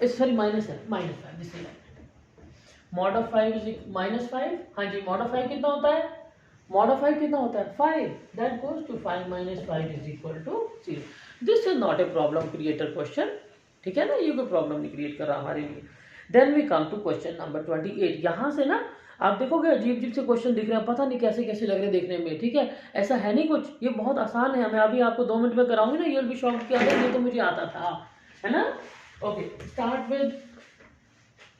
सॉरी माइनस है, -5, this is mod of 5 is -5। हाँ जी, मॉड ऑफ 5 कितना होता है, मॉड ऑफ 5 कितना होता है 5, that goes to 5 - 5 is equal to 0। This is not a problem creator question, ठीक है ना, ये कोई प्रॉब्लम नहीं क्रिएट कर रहा हमारे लिए। Then we come to question number 28। यहाँ से ना आप देखोगे अजीब से क्वेश्चन दिख रहे हैं, पता नहीं कैसे कैसे लग रहे हैं देखने में, ठीक है। ऐसा है नहीं कुछ, ये बहुत आसान है, मैं अभी आपको 2 मिनट में कराऊंगी ना, ये भी शौक किया है, ये तो मुझे आता था, है ना। Okay, start with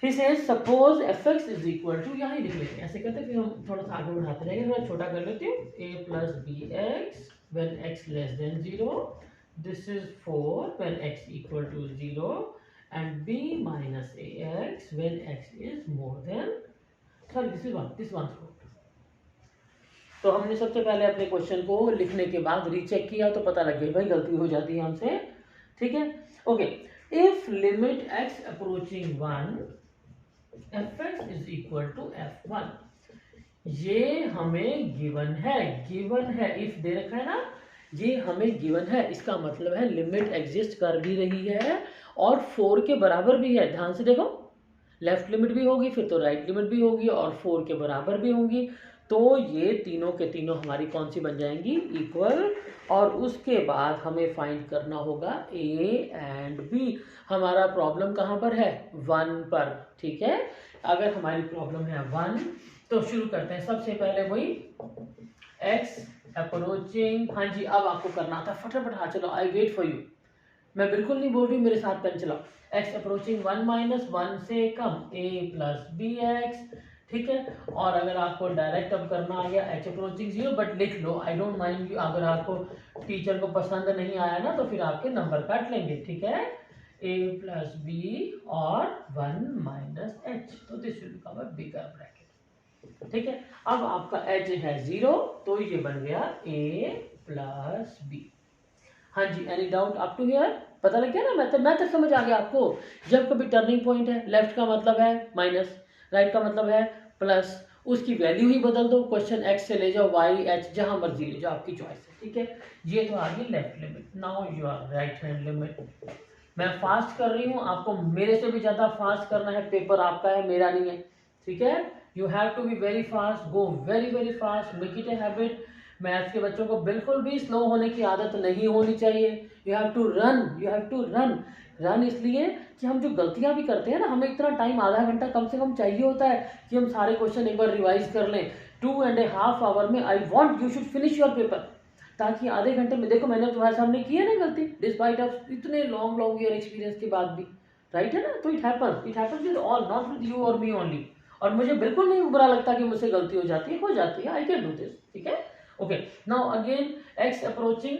he says suppose fx is equal to, यहाँ ही लिख लेते हैं, ऐसे करते फिर हम थोड़ा सा आगे बढ़ाते रहेंगे, थोड़ा छोटा कर लेते हैं। a plus bx when x less than 0, this is 4 when x equal to 0 and b minus ax when x is more than, sorry this is 1, this one's good। तो हमने सबसे पहले अपने क्वेश्चन को लिखने के बाद रीचेक किया तो पता लग गया भाई गलती हो जाती है हमसे, ठीक है। Okay, if limit x approaching 1 fx is equal to f1, ये हमें गिवन है, इफ दे रखा है ना, ये हमें गिवन है, इसका मतलब है लिमिट एग्जिस्ट कर भी रही है और 4 के बराबर भी है। ध्यान से देखो, लेफ्ट लिमिट भी होगी, फिर तो राइट लिमिट भी होगी और 4 के बराबर भी होंगी, तो ये तीनों के तीनों हमारी कौन सी बन जाएंगी, इक्वल। और उसके बाद हमें फाइंड करना होगा a एंड b। हमारा प्रॉब्लम कहाँ पर है, 1 पर, ठीक है। अगर हमारी प्रॉब्लम है 1 तो शुरू करते हैं, सबसे पहले वही x अप्रोचिंग, हाँ जी अब आपको करना था फटाफट, हाँ चलो आई वेट फॉर यू, मैं बिल्कुल नहीं बोल रही हूँ, मेरे साथ पेन चलाओ। x अप्रोचिंग 1 माइनस 1 से कम a प्लस बी एक्स, ठीक है। और अगर आपको डायरेक्ट अब करना आ गया h अप्रोचिंग 0, बट लिख लो, आई डोंट माइंड यू, अगर आपको टीचर को पसंद नहीं आया ना तो फिर आपके नंबर काट लेंगे, ठीक है। a प्लस बी और 1 माइनस h, तो this will become a bigger bracket, ठीक है। अब आपका h है 0, तो ये बन गया a प्लस बी। हाँ जी, any doubt up to here? पता लग गया ना, मैथड समझ आ गया आपको। जब कभी टर्निंग पॉइंट है, लेफ्ट का मतलब है माइनस, राइट का मतलब है प्लस, उसकी वैल्यू ही बदल दो, क्वेश्चन एक्स से ले जाओ वाई एच जहां मर्जी ले जाओ, आपकी चॉइस है, ठीक है। ये तो आ गई left limit. Now you are right hand limit. मैं फास्ट कर रही हूँ, आपको मेरे से भी ज्यादा फास्ट करना है, पेपर आपका है मेरा नहीं है, ठीक है। You have to be very fast, go very very fast, make it a habit. Maths के बच्चों को बिल्कुल भी स्लो होने की आदत नहीं होनी चाहिए। You have to run, you have to run. Run इसलिए कि हम जो गलतियां भी करते हैं ना, हमें इतना टाइम आधा घंटा कम से कम चाहिए होता है कि हम सारे क्वेश्चन एक बार रिवाइज कर लें। 2.5 आवर में I want you should finish your paper, ताकि आधे घंटे में, देखो मैंने तुम्हारे सामने की है ना गलती, डिस्पाइट ऑफ इतने लॉन्ग ईयर एक्सपीरियंस के बाद भी, राइट है ना। तो it happens with all, not with you और मी ओनली। और मुझे बिल्कुल नहीं बुरा लगता कि मुझसे गलती हो जाती है, आई कैन डू दिस, ठीक है। Okay, now again x approaching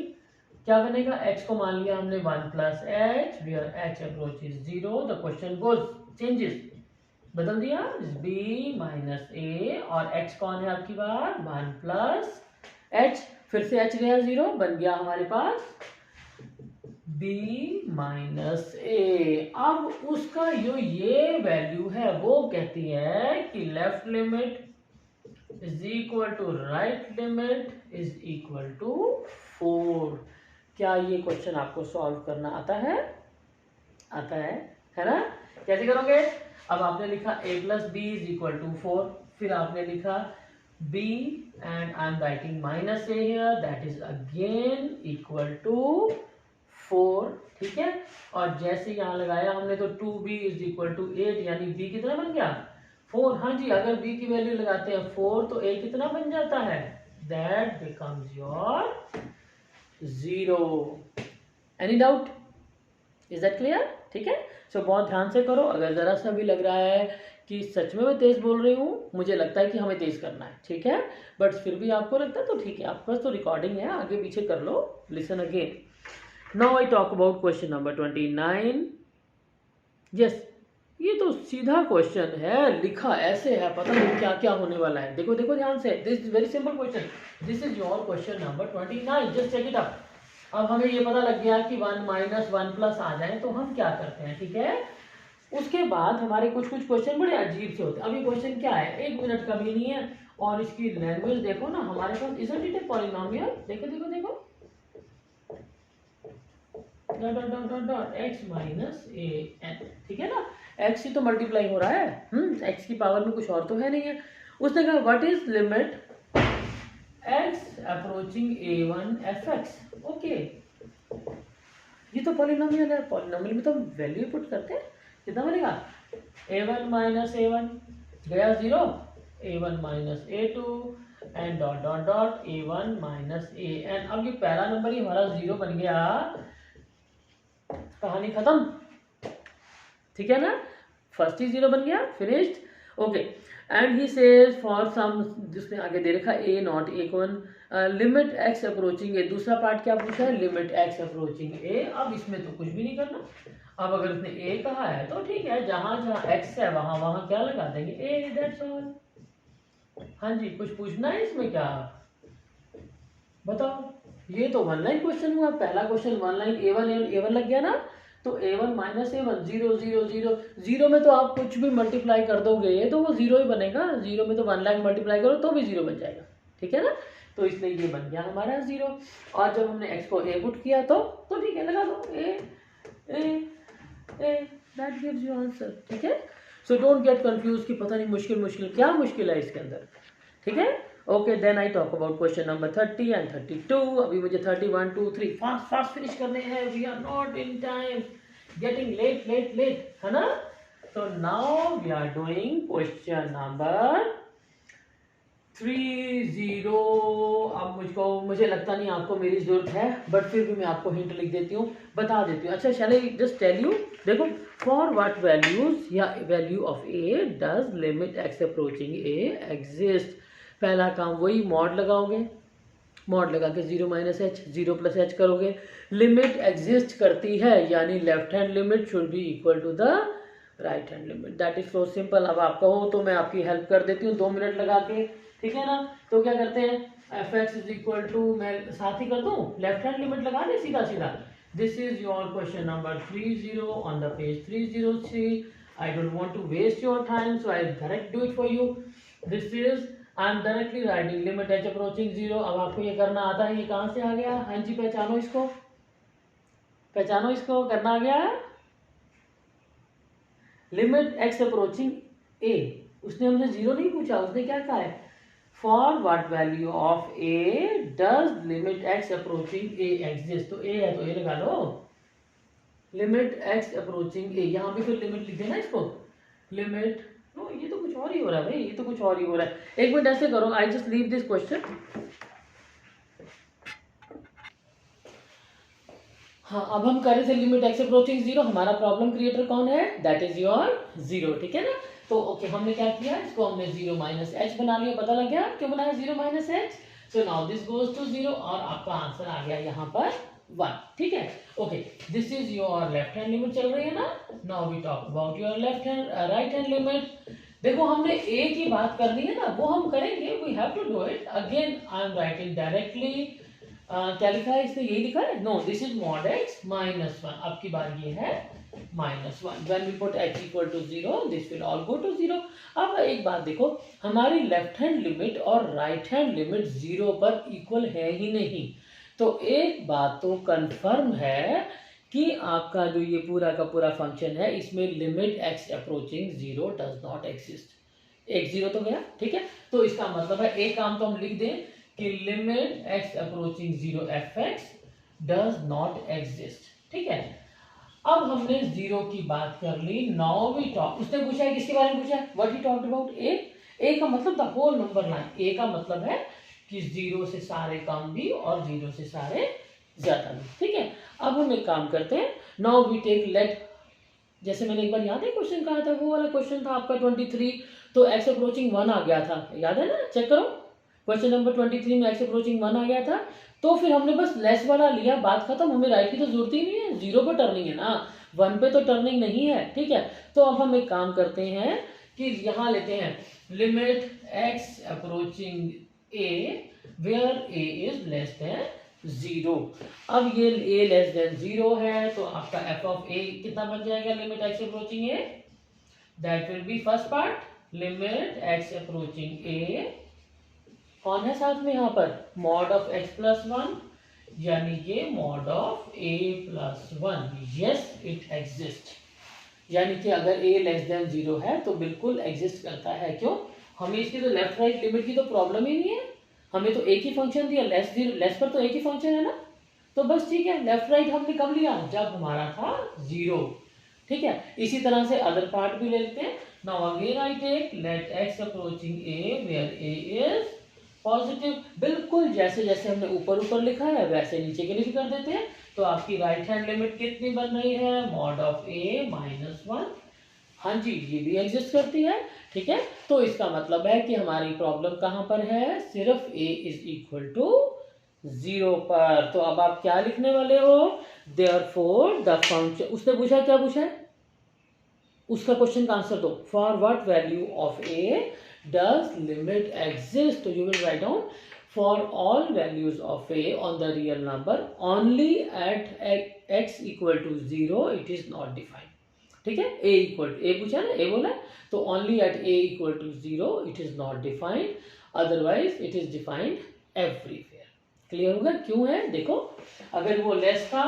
क्या बनेगा, x को मान लिया हमने 1 plus h, where h approaches 0, the question goes changes, बदल दिया b माइनस a, और x कौन है आपकी बार 1 प्लस h, फिर से h गया 0, बन गया हमारे पास b माइनस a। अब उसका जो ये वैल्यू है वो कहती है कि left limit is equal to right limit is equal to 4। क्या ये क्वेश्चन आपको सॉल्व करना आता है? आता है ना? कैसे करोगे? अब आपने लिखा a plus b is equal to 4, फिर आपने लिखा b and I am writing minus a here, that is again equal to 4, ठीक है। और जैसे यहाँ लगाया हमने तो 2b is equal to 8, यानी b कितना बन गया 4। हाँ जी, अगर b की वैल्यू लगाते हैं 4 तो a कितना बन जाता है, that becomes your 0। Any doubt? Is that clear? ठीक है। सो बहुत ध्यान से करो, अगर जरा सा भी लग रहा है कि सच में मैं तेज बोल रही हूँ, मुझे लगता है कि हमें तेज करना है, ठीक है, बट फिर भी आपको लगता है तो ठीक है, आपके पास तो रिकॉर्डिंग है, आगे पीछे कर लो, listen again. Now I talk about question number 29। Yes, ये तो सीधा क्वेश्चन है, लिखा ऐसे है, पता नहीं क्या क्या होने वाला है। देखो देखो ध्यान से, this is very simple question, this is your question number 29, just check it out. अब हमें ये पता लग गया कि 1 माइनस 1 प्लस आ जाए तो हम क्या करते हैं, ठीक है। उसके बाद हमारे कुछ कुछ क्वेश्चन बड़े अजीब से होते हैं। अभी क्वेश्चन क्या है, 1 मिनट का भी नहीं है, और इसकी लैंग्वेज देखो ना, हमारे पास इजंट इट ए पॉलिनोमियल, देखो देखो देखो, dot dot dot dot dot x minus a n, ठीक है ना, x ही तो मल्टीप्लाई हो रहा है, x की पावर में कुछ और तो है नहीं है। उसने कहा what is limit x approaching a1 fx, okay, ये तो पॉलिनोमियल है, पॉलिनोमियल में तो वैल्यू पुट करते हैं, कितना बनेगा a1 माइनस a1 गया 0, a1 minus a2 and dot dot dot a1 minus an। अब ये पहला नंबर ही हमारा 0 बन गया, कहानी खत्म, ठीक है ना, फर्स्ट ही 0 बन गया, finished. Okay, and he says for some, जिसने आगे दे रखा a not a1 limit x approaching a, दूसरा पार्ट क्या पूछा है, लिमिट x अप्रोचिंग a। अब इसमें तो कुछ भी नहीं करना, अब अगर उसने a कहा है तो ठीक है, जहां जहां x है वहां वहां क्या लगा देंगे a, दैट्स ऑल। हाँ जी, कुछ पूछना है इसमें क्या, बताओ। ये तो वन लाइन क्वेश्चन हुआ, पहला क्वेश्चन वन लाइन, a1 लग गया ना, तो a1 माइनस a1 0 0 0 0 में तो आप कुछ भी मल्टीप्लाई कर दोगे तो वो 0 ही बनेगा, 0 में तो 1 लाख मल्टीप्लाई करो तो भी 0 बन जाएगा, ठीक है ना। तो इसलिए ये बन गया हमारा 0, और जब हमने x को a पुट किया तो ठीक है, लगा दो a, that gives you answer, ठीक है। सो डोंट गेट कंफ्यूज कि पता नहीं मुश्किल क्या मुश्किल है इसके अंदर, ठीक है। Okay, then I talk about question number 30 and 32। अभी मुझे 31 2 3 फास्ट फिनिश करने हैं, we are not in time, getting late, है ना। तो now we are doing question number 30। अब मुझे लगता नहीं आपको मेरी जरूरत है, बट फिर भी मैं आपको हिंट लिख देती हूँ, बता देती हूँ। अच्छा, shall I just tell you, देखो, फॉर व्हाट वैल्यूज या value of a does limit x approaching a exist. पहला काम वही, मॉड लगाओगे, मॉड लगा के 0 माइनस एच 0 प्लस एच करोगे, लिमिट एग्जिस्ट करती है, यानी left hand limit should be equal to the right hand limit. That is so simple. अब आप कहो तो मैं आपकी हेल्प कर देती हूँ 2 मिनट लगा के, ठीक है ना। तो क्या करते हैं, f x is equal to, मैं साथ ही कर दूँ, लेफ्ट हैंड लिमिट लगा दे सीधा सीधा। This is your question number 30 on the page 303। I don't want to waste your time, so I direct do it for you. This is I am directly writing limit h approaching 0। अब आपको ये करना आता है, ये कहाँ से आ गया, हाँ जी पहचानो इसको, पहचानो इसको, करना आ गया लिमिट एक्स अप्रोचिंग ए। उसने हमसे 0 नहीं पूछा, उसने क्या कहा है, for what value of a does limit x approaching a exist. तो ए है तो ए लगा लो, लिमिट एक्स अप्रोचिंग ए, यहाँ पे फिर लिमिट लिख देना इसको, लिमिट, ये तो कुछ और ही हो रहा है भाई, ये तो कुछ और ही हो रहा है। एक मिनट ऐसे करो, I just leave this question. हाँ, अब हम कर रहे थे लिमिट एक्स अप्रोचिंग 0, हमारा प्रॉब्लम क्रिएटर कौन है, दैट इज योर 0, ठीक है ना। तो ओके, हमने क्या किया, इसको हमने 0 माइनस एच बना लिया, पता लग गया क्यों बनाया 0 minus h. So now this goes to 0 और आपका आंसर आ गया यहाँ पर 1, ठीक है। Okay, this is your left hand limit चल रही है ना। Now we talk about your left hand right hand limit. देखो, हमने ए की बात करनी है ना, वो हम करेंगे, we have to do it again. I am writing directly, क्या लिखा है इसने, यही लिखा है, no this is mod x minus 1। अब की बार ये है -1। When we put x equal to 0 this will all go to 0। अब एक बात देखो, हमारी लेफ्ट हैंड लिमिट और राइट हैंड लिमिट 0 पर इक्वल है ही नहीं। तो एक बात तो कंफर्म है कि आपका जो ये पूरा का पूरा फंक्शन है, इसमें limit x approaching 0 does not exist. एक 0 तो गया, ठीक है। तो इसका मतलब है, एक काम तो हम लिख दें कि limit x approaching 0 f x does not exist, ठीक है। अब हमने 0 की बात कर ली, नाउ वी टॉक, उसने पूछा है किसके बारे में पूछा है, व्हाट ही टॉक्ड अबाउट ए। ए का मतलब द होल नंबर लाइन, ए का मतलब है कि 0 से सारे कम भी और 0 से सारे ज्यादा भी, ठीक है। अब हम एक काम करते हैं, नाउ वी टेक लेट, जैसे मैंने एक बार याद है क्वेश्चन कहा था, वो वाला क्वेश्चन था आपका 23, तो एक्स अप्रोचिंग 1 आ गया था, याद है ना, चेक करो क्वेश्चन नंबर 23 में एक्स अप्रोचिंग 1 आ गया था। तो फिर हमने बस लेस वाला लिया, बात खत्म, हमें राइट की तो जरूरत ही नहीं है, 0 पे टर्निंग है ना, 1 पे तो टर्निंग नहीं है, ठीक है। तो अब हम एक काम करते हैं कि यहाँ लेते हैं limit x approaching a where a is less than 0। अब ये a लेस देन 0 है, तो आपका f ऑफ a कितना बन जाएगा, limit x approaching a, that will B first part limit x approaching a, कौन है साथ में यहाँ पर, मॉड ऑफ x प्लस 1, यानी कि mod of a plus 1, yes it exist. यानी कि अगर a लेस देन 0 है तो बिल्कुल एग्जिस्ट करता है। क्यों, हमें इसकी तो लेफ्ट राइट लिमिट की तो प्रॉब्लम ही नहीं है, हमें तो एक ही फंक्शन दिया, लेस पर तो एक ही फंक्शन है ना, तो बस ठीक है। लेफ्ट राइट हमने कब लिया, जब हमारा था 0, ठीक है। इसी तरह से अदर पार्ट भी ले लेते हैं। Now again I take let x approaching a where a is positive, बिल्कुल जैसे जैसे हमने ऊपर ऊपर लिखा है वैसे नीचे के लिए भी कर देते हैं। तो आपकी राइट हैंड लिमिट कितनी बन रही है, मॉड ऑफ a माइनस 1, हाँ जी ये भी एग्जिस्ट करती है, ठीक है। तो इसका मतलब है कि हमारी प्रॉब्लम कहाँ पर है, सिर्फ a इज इक्वल टू 0 पर। तो अब आप क्या लिखने वाले हो, देयरफॉर द फंक्शन, उसने पूछा क्या पूछा है, उसका क्वेश्चन का आंसर दो, for what value of a does limit exist. तो you will write down for all values of a on the real number only at x equal to 0 it is not defined, ठीक है। a equal to, a पूछा ना, a बोला, तो only at a equal to 0 it is not defined, otherwise it is defined everywhere. Clear होगा क्यों है, देखो अगर वो लेस था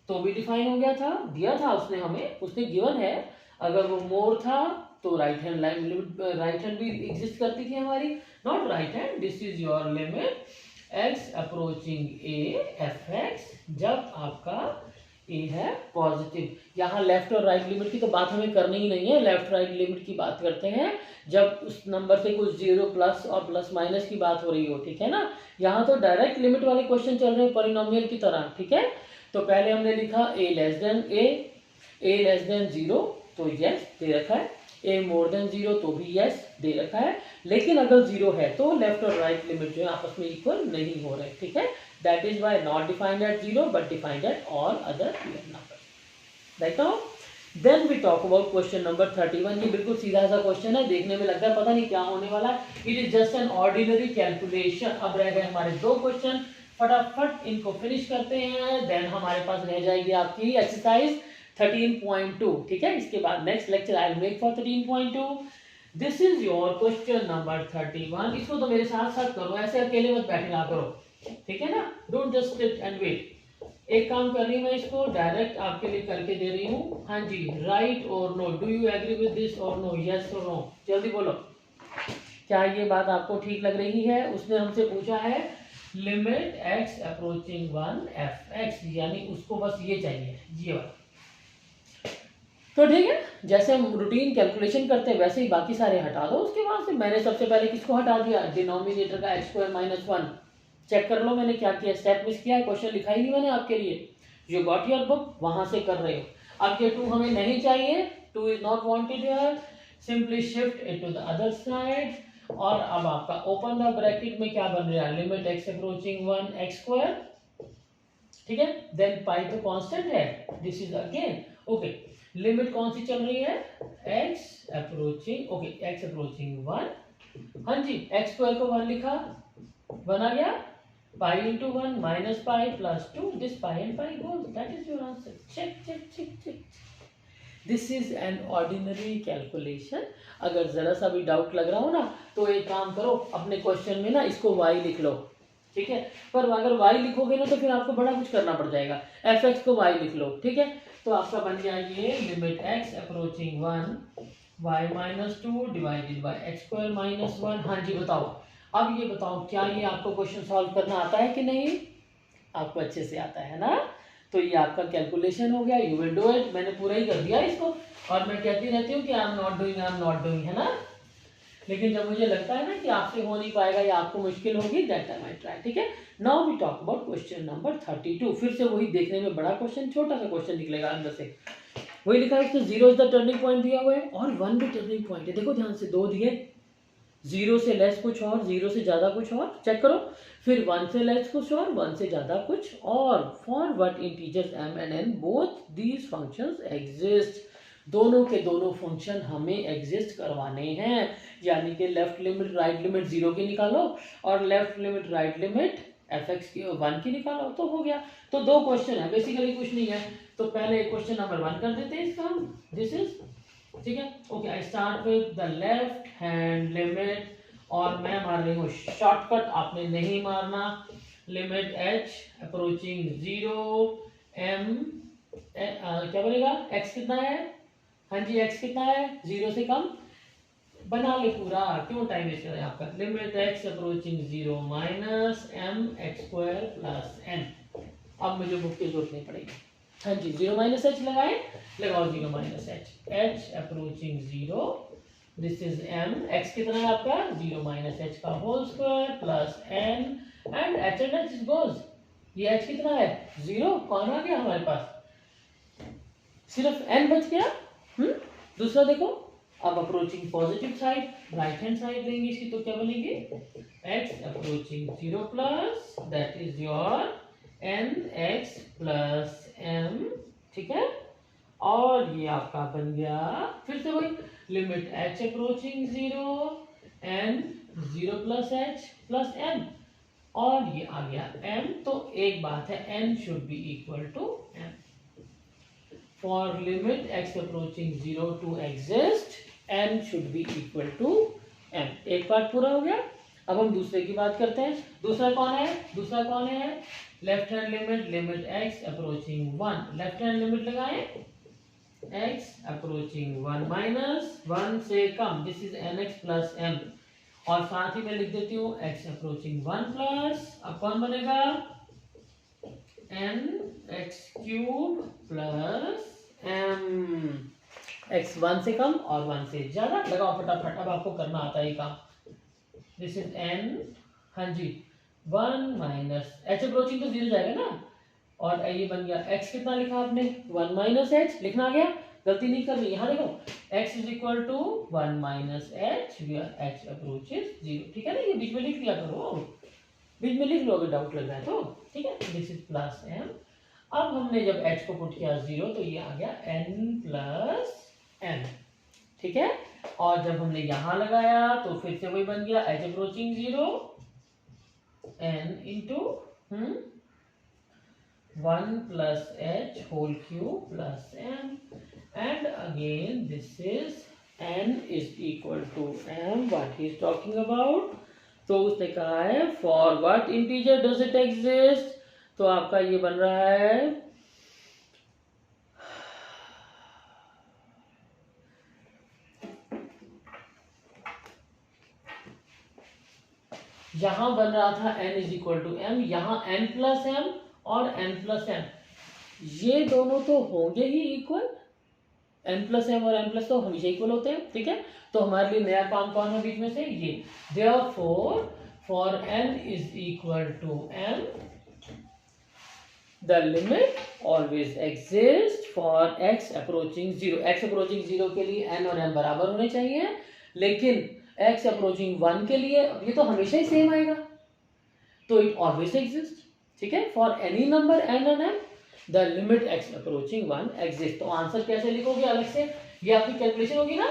तो भी डिफाइन हो गया था, दिया था उसने हमें, उसने गिवन है। अगर वो मोर था तो right hand line limit, right hand भी एग्जिस्ट करती थी हमारी, not right hand, this is your limit x approaching A F x, जब आपका ए है पॉजिटिव। यहाँ लेफ्ट और राइट लिमिट की तो बात हमें करनी ही नहीं है, लेफ्ट राइट लिमिट की बात करते हैं जब उस नंबर से कुछ जीरो प्लस और प्लस माइनस की बात हो रही हो, ठीक है ना। यहाँ तो डायरेक्ट लिमिट वाले क्वेश्चन चल रहे हैं पॉलिनोमियल की तरह, ठीक है। तो पहले हमने लिखा ए लेस देन जीरो, तो यस दे रखा है, ए मोर देन जीरो तो भी यस दे रखा है, लेकिन अगर जीरो है तो लेफ्ट और राइट लिमिट जो है आपस में इक्वल नहीं हो रहे, ठीक है। That is why not defined at zero but defined at all other real number. Right now then we talk about question number 31। ये बिल्कुल सीधा सा क्वेश्चन है, देखने में लगता है पता नहीं क्या होने वाला है, it is just an ordinary calculation. अब रह गए हमारे दो क्वेश्चन, फटाफट इनको फिनिश करते हैं, देन हमारे पास रह जाएगी आपकी एक्सरसाइज 13.2, ठीक है। इसके बाद next lecture I will make for 13.2। This is your question number 31। इसको तो मेरे साथ साथ करो, ऐसे अकेले मत बैठना करो, ठीक है ना। Don't just sit and wait. एक काम कर रही हूँ मैं, इसको डायरेक्ट आपके लिए करके दे रही हूँ। हाँ जी, राइट और no, do you agree with this और नो, यस और नो, जल्दी बोलो, क्या ये बात आपको ठीक लग रही है। उसने हमसे पूछा है limit x approaching 1 F x, यानी उसको बस ये चाहिए, ये वाला। तो ठीक है, जैसे हम रूटीन कैलकुलेशन करते हैं वैसे ही बाकी सारे हटा दो। उसके बाद से मैंने सबसे पहले किसको हटा दिया, डिनोमिनेटर का एक्स स्क्वायर माइनस 1। चेक कर लो मैंने क्या किया, स्टेप मिस किया है, क्वेश्चन लिखा ही नहीं मैंने आपके लिए। यू गॉट योर बुक, वहां से कर रहे हो। अब ये 2 हमें नहीं चाहिए, 2 is not wanted here, simply shift it to the other side. और अब आपका ओपन द ब्रैकेट में क्या बन रहा है, limit x approaching 1 x square, ठीक है। देन पाई तो कांस्टेंट है, this is again okay. Limit कौन सी चल रही है, x approaching, okay x approaching 1। हाँ जी, एक्स स्क्वायर को 1 लिखा, 1 आ गया, pi into 1 minus pi plus 2, this pi and pi goes, that is your answer. Check check check check. This is an ordinary calculation. अगर जरा सा भी डाउट लग रहा हो ना तो एक काम करो, अपने क्वेश्चन में ना इसको y लिख लो, ठीक है। पर अगर y लिखोगे ना तो फिर आपको बड़ा कुछ करना पड़ जाएगा, एफ एक्स को y लिख लो, ठीक है। तो आपका बन गया ये limit x approaching 1 y minus 2 divided by x square minus 1। हाँ जी बताओ, अब ये बताओ क्या ये आपको क्वेश्चन सॉल्व करना आता है कि नहीं, आपको अच्छे से आता है ना। तो ये आपका कैलकुलेशन हो गया, यू विल डू इट। मैंने पूरा ही कर दिया इसको, और मैं कहती रहती हूँ कि आई एम नॉट डूइंग, है ना। लेकिन जब मुझे लगता है ना कि आपसे हो नहीं पाएगा या आपको मुश्किल होगी, दैट टाइम आई ट्राई, ठीक है। Now we talk about question number 32। फिर से वही, देखने में बड़ा क्वेश्चन, छोटा सा क्वेश्चन निकलेगा अंदर से। वही लिखा है, इसमें 0 इज द टर्निंग पॉइंट दिया हुआ है और 1 भी टर्निंग पॉइंट है। देखो ध्यान से, 2 दिए, 0 से लेस कुछ और, 0 से ज्यादा कुछ और, चेक करो। फिर 1 से लेस कुछ और, 1 से ज्यादा कुछ और। For what integers m and n both these functions exist, दोनों के दोनों फंक्शन हमें एग्जिस्ट करवाने हैं। यानी कि लेफ्ट लिमिट राइट लिमिट 0 की निकालो और left limit right limit F x की 1 की निकालो, तो हो गया। तो 2 क्वेश्चन है, बेसिकली कुछ नहीं है। तो पहले क्वेश्चन नंबर 1 कर देते हैं इसका हम, दिस इज, ठीक है okay. I start with the left hand limit, और मैं मार रही हूँ शॉर्टकट, आपने नहीं मारना। लिमिट h अप्रोचिंग 0 m, क्या बनेगा, x कितना है, हाँ जी x कितना है, 0 से कम, बना ले पूरा, क्यों टाइम वेस्ट करें आपका। Limit x approaching 0 minus m x square plus n। अब मुझे बुक की जरूरत नहीं पड़ेगी, हाँ जी 0 माइनस एच लगाए, लगाओ 0 minus h, h approaching 0, this is m, x कितना है आपका 0 माइनस एच का whole square plus n, and h and h goes, ये h कितना है 0, कौन आ गया हमारे पास, सिर्फ n बच गया। दूसरा देखो, अब approaching positive side, right hand side लेंगे इसकी, तो क्या बनेगी, x approaching 0 plus, that is your nx plus m, ठीक है। और ये आपका बन गया, फिर से वही limit h approaching 0 n 0 plus h plus m, और ये आ गया m। तो एक बात है, n should be equal to m। For limit x approaching 0 to exist, n should be equal to m। एक पार्ट पूरा हो गया। अब हम दूसरे की बात करते हैं। दूसरा कौन है, left hand limit, limit x approaching 1, left hand limit लगाएं, x अप्रोचिंग 1 माइनस 1 से कम, this is nx plus m, और साथ ही मैं लिख देती हूँ x अप्रोचिंग 1 प्लस, अब कौन बनेगा n x cube plus m x 1 से कम और 1 से ज्यादा। लगाओ फटाफट, अब आपको करना आता है ये काम। दिस इज n, हाँ जी 1 माइनस h अप्रोचिंग तो 0 जाएगा ना, और ये बन गया x कितना लिखा आपने 1 माइनस h लिखना आ गया, गलती नहीं करनी। यहाँ देखो x is equal to 1 minus h where h approaches 0, ठीक है ना, ये बीच में लिख दिया करो, बीच में लिख लो अगर डाउट लग रहा है तो, ठीक है। दिस इज प्लस m, अब हमने जब h को पुट किया 0 तो ये आ गया n प्लस m, ठीक है। और जब हमने यहाँ लगाया तो फिर से वही बन गया h approaching 0 n into 1 plus h whole cube plus m, and again this is n is equal to m, what he is talking about। तो उसने कहा है for what integer does it exist, तो आपका ये बन रहा है यहां बन रहा था n is equal to m, यहां n प्लस m और n प्लस m, ये दोनों तो होंगे ही इक्वल, n प्लस m और n प्लस तो हमेशा इक्वल होते हैं, ठीक है। तो हमारे लिए नया काम कौन है बीच में से, ये। Therefore for n is equal to m the limit always exists for x approaching 0। x approaching 0 के लिए n और m बराबर होने चाहिए, लेकिन x approaching 1 के लिए ये तो हमेशा ही सेम आएगा, तो it always exists, ठीक है। फॉर एनी नंबर n और m the limit x approaching 1 exist. तो आंसर कैसे लिखोगे अलग से, ये आपकी कैलकुलेशन होगी ना,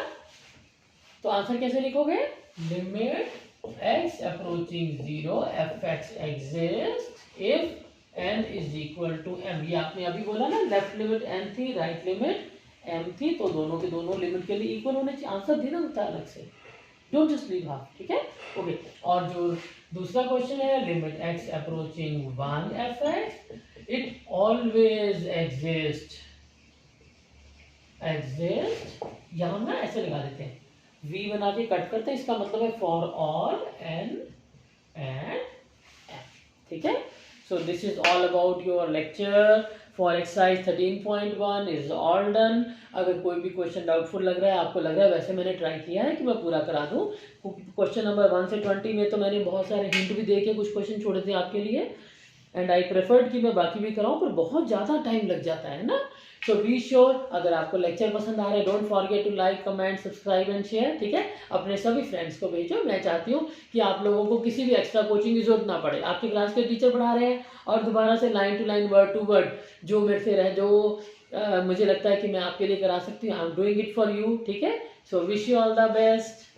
तो आंसर कैसे लिखोगे, limit x approaching 0 f(x) exist if n is equal to m। ये आपने अभी बोला ना, लेफ्ट लिमिट n थी, राइट लिमिट m थी, तो दोनों के दोनों लिमिट के लिए इक्वल होने चाहिए। आंसर देना होता है अलग से, डोंट जस्ट लीव हाफ, ठीक है, ओके। और जो दूसरा क्वेश्चन है limit x approaching 1 f(x), it always exist, यहां ना ऐसे लगा देते हैं, v बना के कट करते हैं, इसका मतलब है for all n and m, ठीक है। सो this is all about your lecture for exercise 13.1 is all done. अगर कोई भी क्वेश्चन डाउटफुल लग रहा है, आपको लग रहा है, वैसे मैंने ट्राई किया है कि मैं पूरा करा दूं। क्वेश्चन नंबर 1 से 20 में तो मैंने बहुत सारे हिंट भी दे के कुछ क्वेश्चन छोड़े थे आपके लिए, एंड आई प्रेफर्ड कि मैं बाकी भी कराऊं, पर बहुत ज़्यादा टाइम लग जाता है ना। सो बी श्योर, अगर आपको लेक्चर पसंद आ रहा है, don't forget to like, comment, subscribe and share, ठीक है। अपने सभी फ्रेंड्स को भेजो। मैं चाहती हूँ कि आप लोगों को किसी भी एक्स्ट्रा कोचिंग की जरूरत ना पड़े, आपके क्लास के टीचर पढ़ा रहे हैं और दोबारा से line to line, word to word जो मेरे से रहे, जो मुझे लगता है कि मैं आपके लिए करा सकती हूँ, I am doing it for you, ठीक है। So wish you all the best.